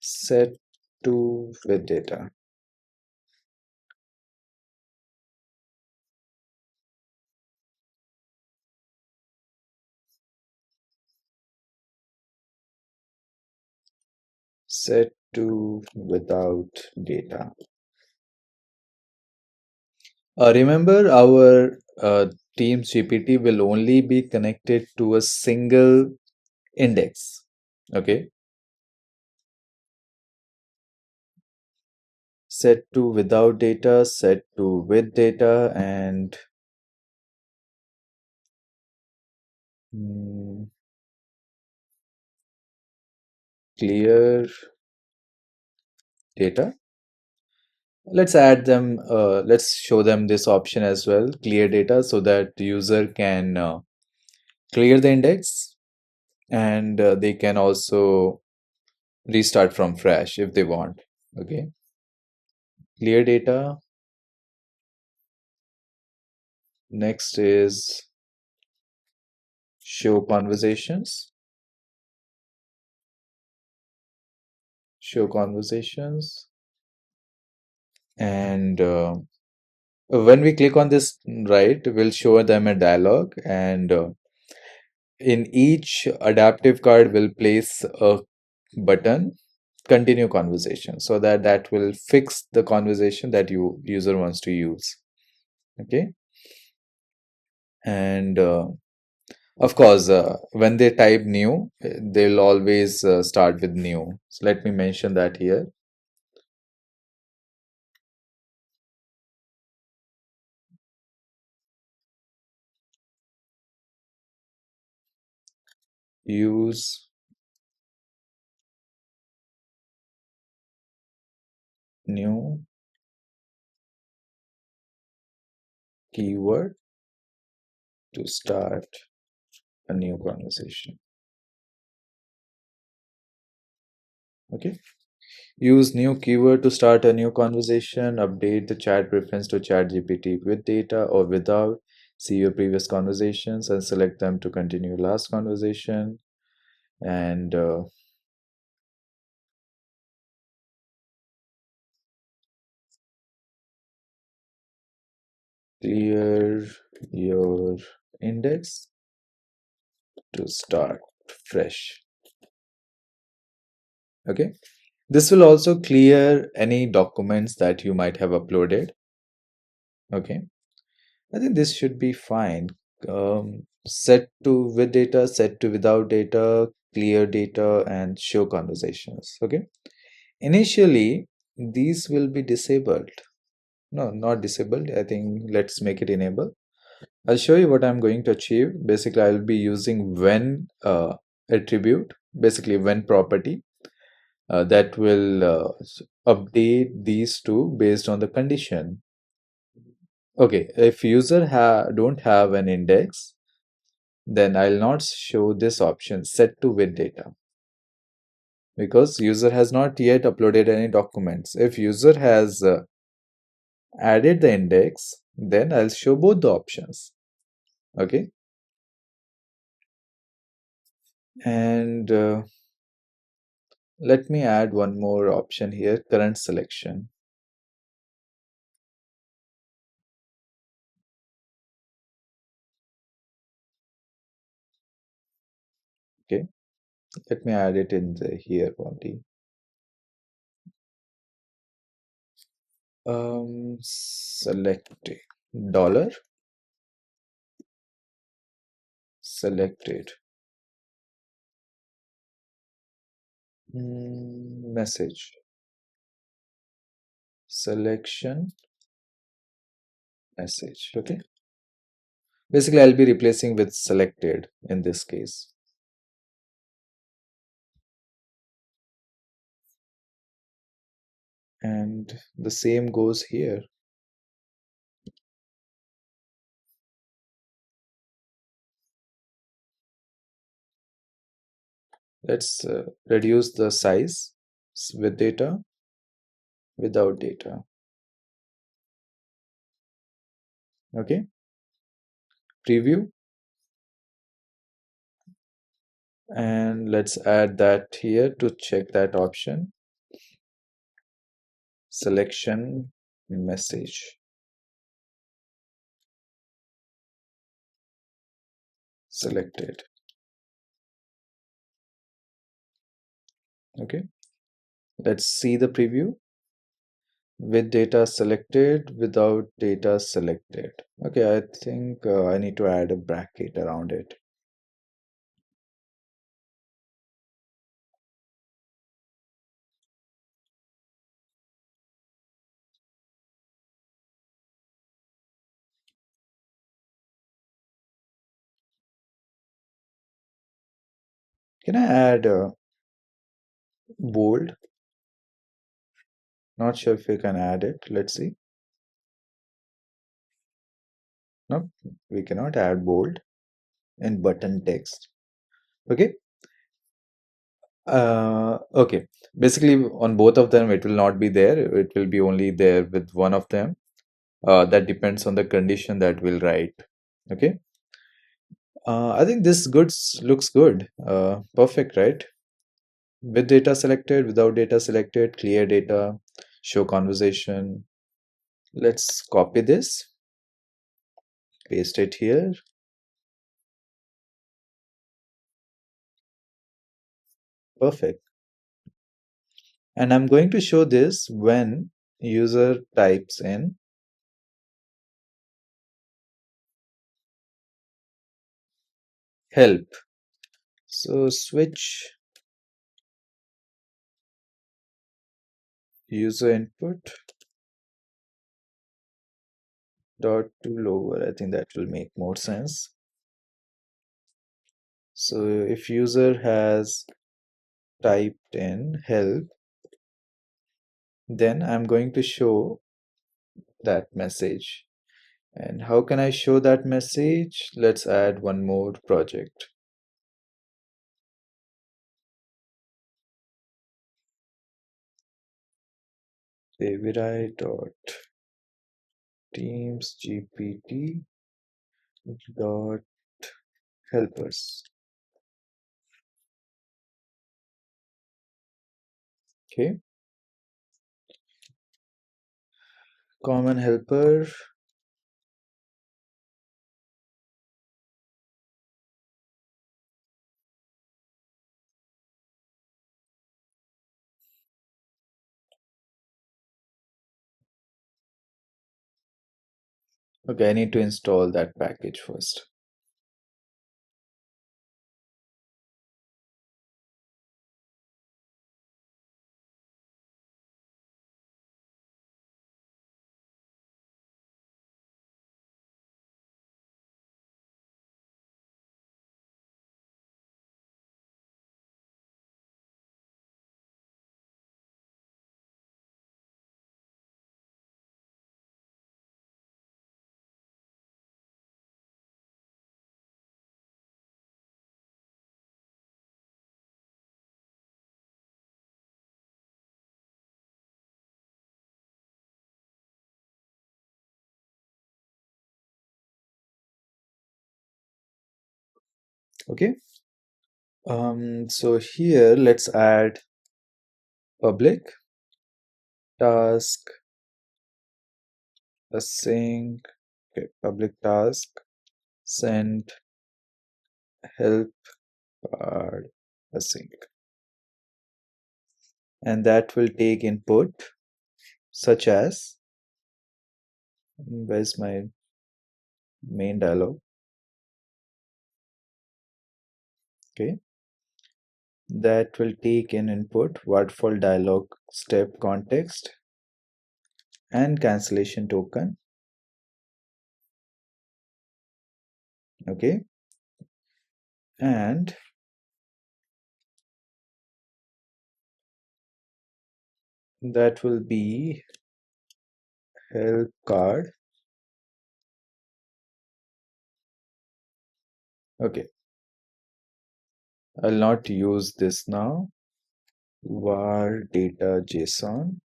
Set to with data. Set to without data. Remember, our Teams GPT will only be connected to a single index. Okay, set to without data, set to with data, and clear data. Let's add them, let's show them this option as well, clear data, so that the user can clear the index and they can also restart from fresh if they want. Okay, clear data. Next is show conversations. Show conversations. And when we click on this, right, we'll show them a dialog, and in each adaptive card will place a button continue conversation so that that will fix the conversation that you user wants to use. Okay, and of course when they type new, they'll always start with new, so let me mention that here. Use new keyword to start a new conversation. Okay. Use new keyword to start a new conversation. Update the chat reference to chat GPT with data or without. See your previous conversations and select them to continue last conversation. And clear your index to start fresh. Okay. This will also clear any documents that you might have uploaded. Okay. I think this should be fine. Set to with data, set to without data, clear data, and show conversations. Okay. Initially, these will be disabled. No, not disabled. I think let's make it enable. I'll show you what I'm going to achieve. Basically, I'll be using when attribute, basically when property that will update these two based on the condition. Okay, if user don't have an index, then I'll not show this option set to with data because user has not yet uploaded any documents. If user has added the index, then I'll show both the options. Okay, and let me add one more option here, current selection. Okay, let me add it in the here only. Selected dollar selected message selection message. Okay, basically I'll be replacing with selected in this case. And the same goes here. Let's reduce the size with data, without data. Okay, preview, and let's add that here to check that option. Selection message selected. Okay, let's see the preview. With data selected, without data selected. Okay, I think I need to add a bracket around it. Can I add bold? Not sure if we can add it. Let's see. No, we cannot add bold in button text. Okay. Okay. Basically, on both of them, it will not be there. It will be only there with one of them. That depends on the condition that we'll write. Okay. I think this goods looks good. Perfect, right? With data selected, without data selected, clear data, show conversation. Let's copy this, paste it here. Perfect. And I'm going to show this when user types in help. So switch user input dot to lower. I think that will make more sense. So if user has typed in help, then I'm going to show that message. And how can I show that message? Let's add one more project. AVI dot teams GPT dot helpers. Okay, common helper. Okay, I need to install that package first. Okay. So here let's add public task async. Okay, public task send help card async, and that will take input such as, where's my main dialog? Okay, that will take in input waterfall dialog step context and cancellation token. Okay, and that will be help card. Okay, I'll not use this now. Var data JSON.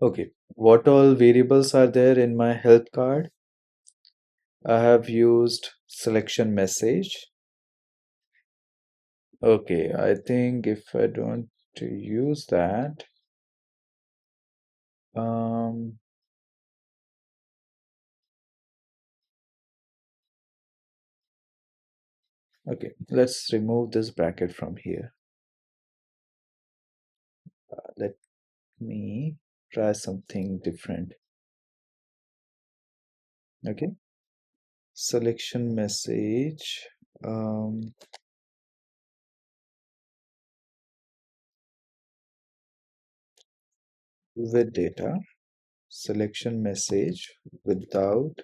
Okay, what all variables are there in my help card? I have used selection message. Okay, I think if I don't use that, um, okay, let's remove this bracket from here. Let me try something different. Okay, selection message. With data, selection message without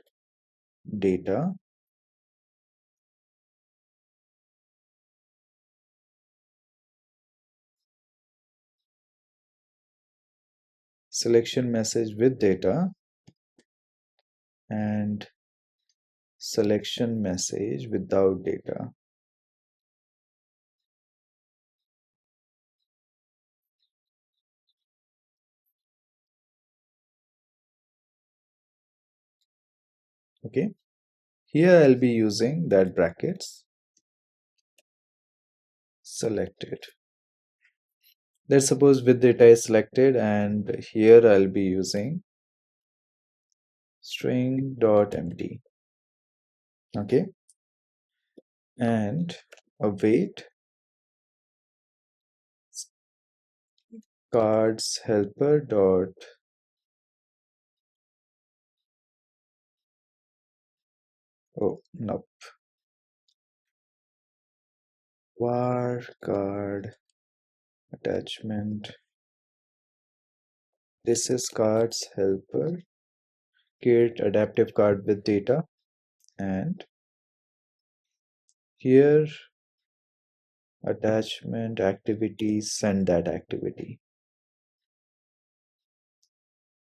data, selection message with data, and selection message without data. Okay, here I'll be using that brackets selected. Let's suppose with data is selected, and here I'll be using string.empty. Okay, and await cards helper dot, oh no, var card attachment. This is cards helper create adaptive card with data, and here attachment activity, send that activity.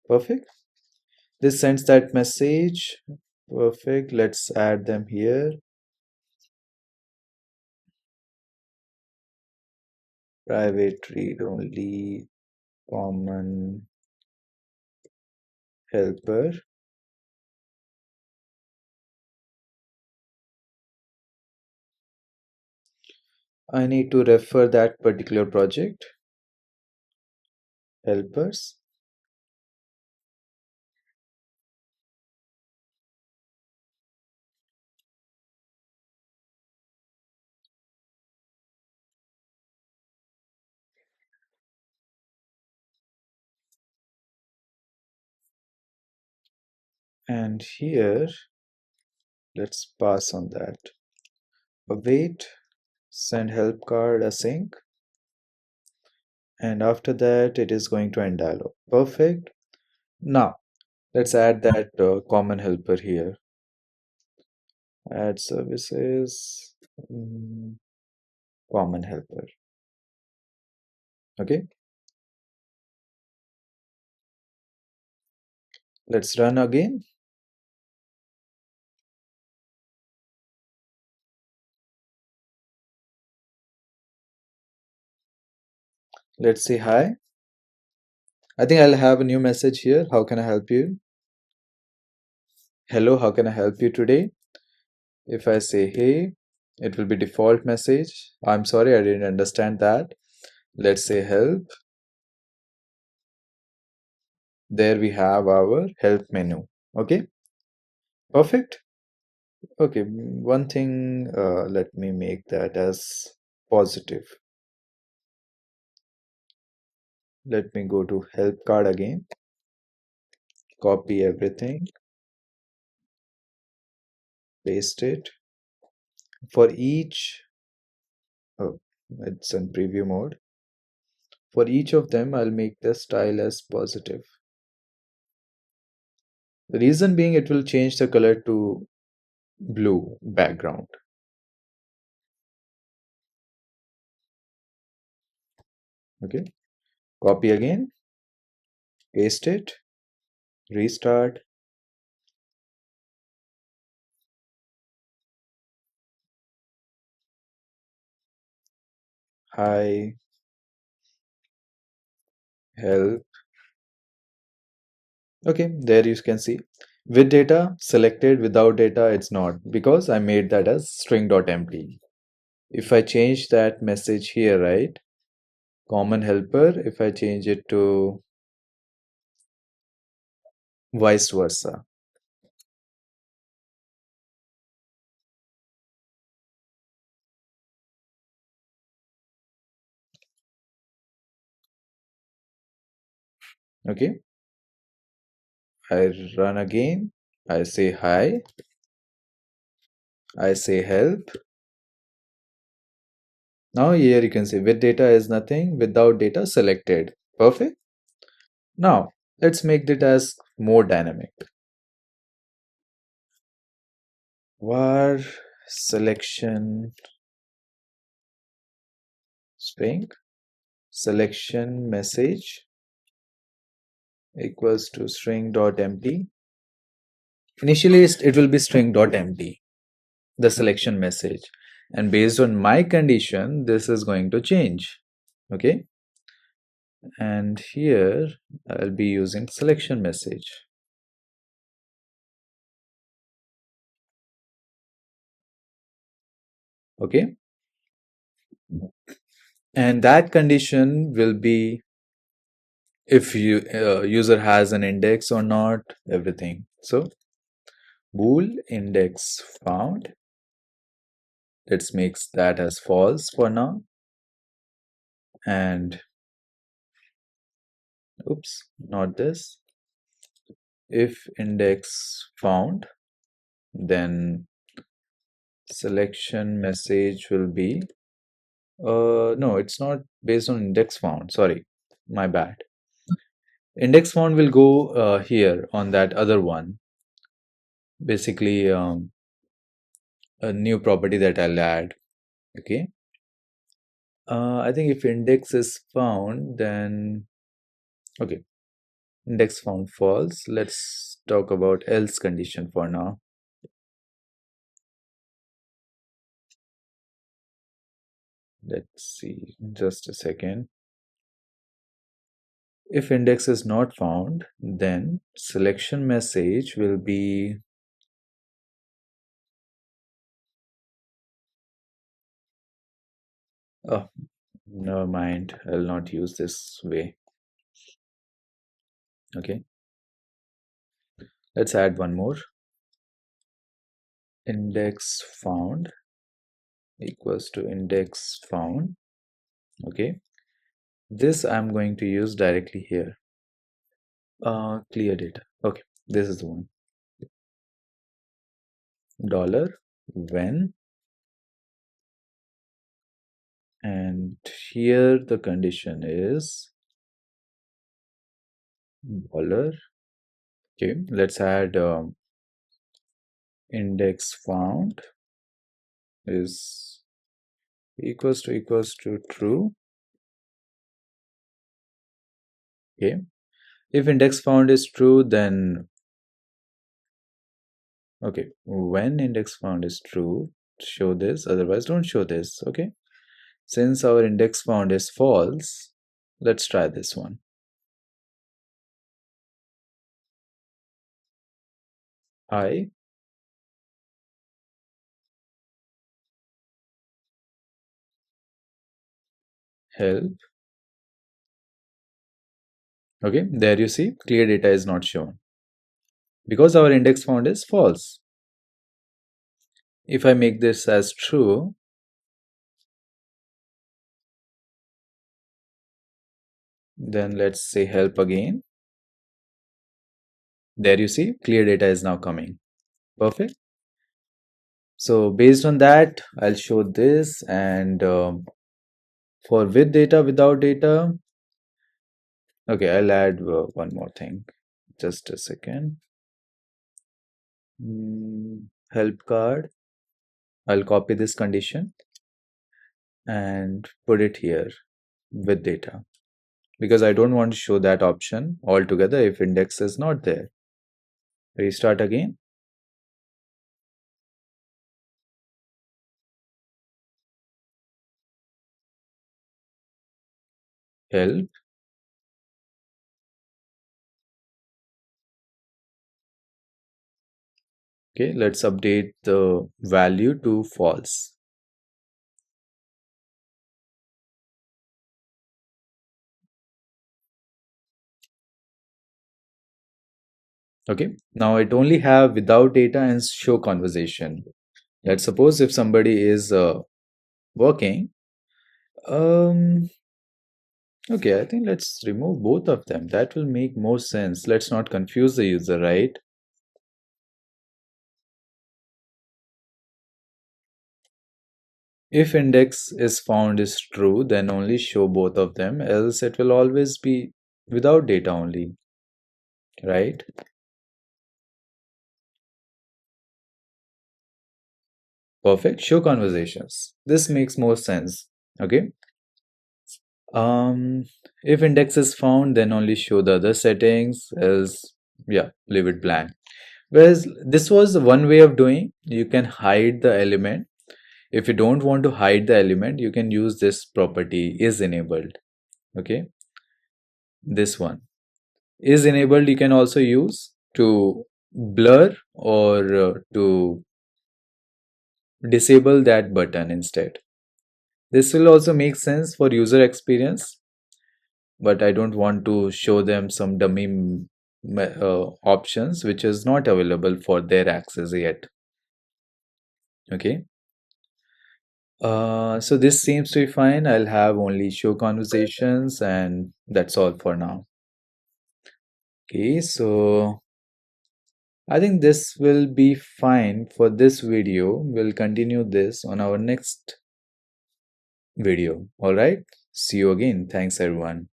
Perfect. This sends that message. Perfect. Let's add them here. Private read only. common helper. I need to refer that particular project, helpers. And here, let's pass on that. Await, send help card async. And after that, it is going to end dialog. Perfect. Now, let's add that common helper here. Add services, common helper. Okay, let's run again. Let's say hi. I think I'll have a new message here. How can I help you? Hello, how can I help you today? If I say hey, it will be default message. I'm sorry, I didn't understand that. Let's say help. There we have our help menu. Okay, perfect. Okay, one thing, let me make that as positive. Let me go to help card again, copy everything, paste it. For each, oh, it's in preview mode. For each of them, I'll make the style as positive. The reason being it will change the color to blue background. Okay, copy again, paste it, restart. Hi, help. Okay, there you can see. With data selected, without data, it's not because I made that as string.empty. If I change that message here, right? Common helper, if I change it to vice versa. Okay, I run again. I say hi. I say help. Now here you can see with data is nothing, without data selected. Perfect. Now let's make the task more dynamic. Var selection string selection message equals to string.empty. Initially it will be string.empty, the selection message, and based on my condition this is going to change. Okay, and here I'll be using selection message. Okay, and that condition will be if you user has an index or not, everything. So bool index found, let's make that as false for now, and oops, not this. If index found, then selection message will be no, it's not based on index found, sorry, my bad. Index found will go here on that other one, basically a new property that I'll add. Okay, I think if index is found, then okay, index found false. Let's talk about else condition for now. Let's see, just a second. If index is not found, then selection message will be oh, never mind, I'll not use this way. Okay, let's add one more. Index found equals to index found. Okay, this I'm going to use directly here. Clear data. Okay, this is the one. Dollar when, and here the condition is dollar. Okay, let's add index found is equals to true. Okay, if index found is true, then okay, when index found is true, show this, otherwise don't show this. Okay, since our index found is false, let's try this one. I help. Okay, there you see clear data is not shown because our index found is false. If I make this as true, then let's say help again. There you see clear data is now coming. Perfect. So based on that, I'll show this, and for with data, without data. Okay, I'll add one more thing. Just a second. Help card. I'll copy this condition and put it here with data because I don't want to show that option altogether if index is not there. Restart again. Help. Okay, let's update the value to false. Okay, now it only have without data and show conversation. Let's suppose if somebody is working. Okay, I think let's remove both of them. That will make more sense. Let's not confuse the user, right? If index is found is true, then only show both of them, else it will always be without data only, right? Perfect. Show conversations. This makes more sense. Okay. Um, if index is found, then only show the other settings, else yeah, leave it blank. Whereas this was one way of doing, you can hide the element. If you don't want to hide the element, you can use this property is enabled. Okay, this one is enabled. You can also use to blur or to disable that button instead. This will also make sense for user experience, but I don't want to show them some dummy options which is not available for their access yet. Okay. So this seems to be fine. I'll have only show conversations, and that's all for now. Okay, so I think this will be fine for this video. We'll continue this on our next video. All right. See you again. Thanks, everyone.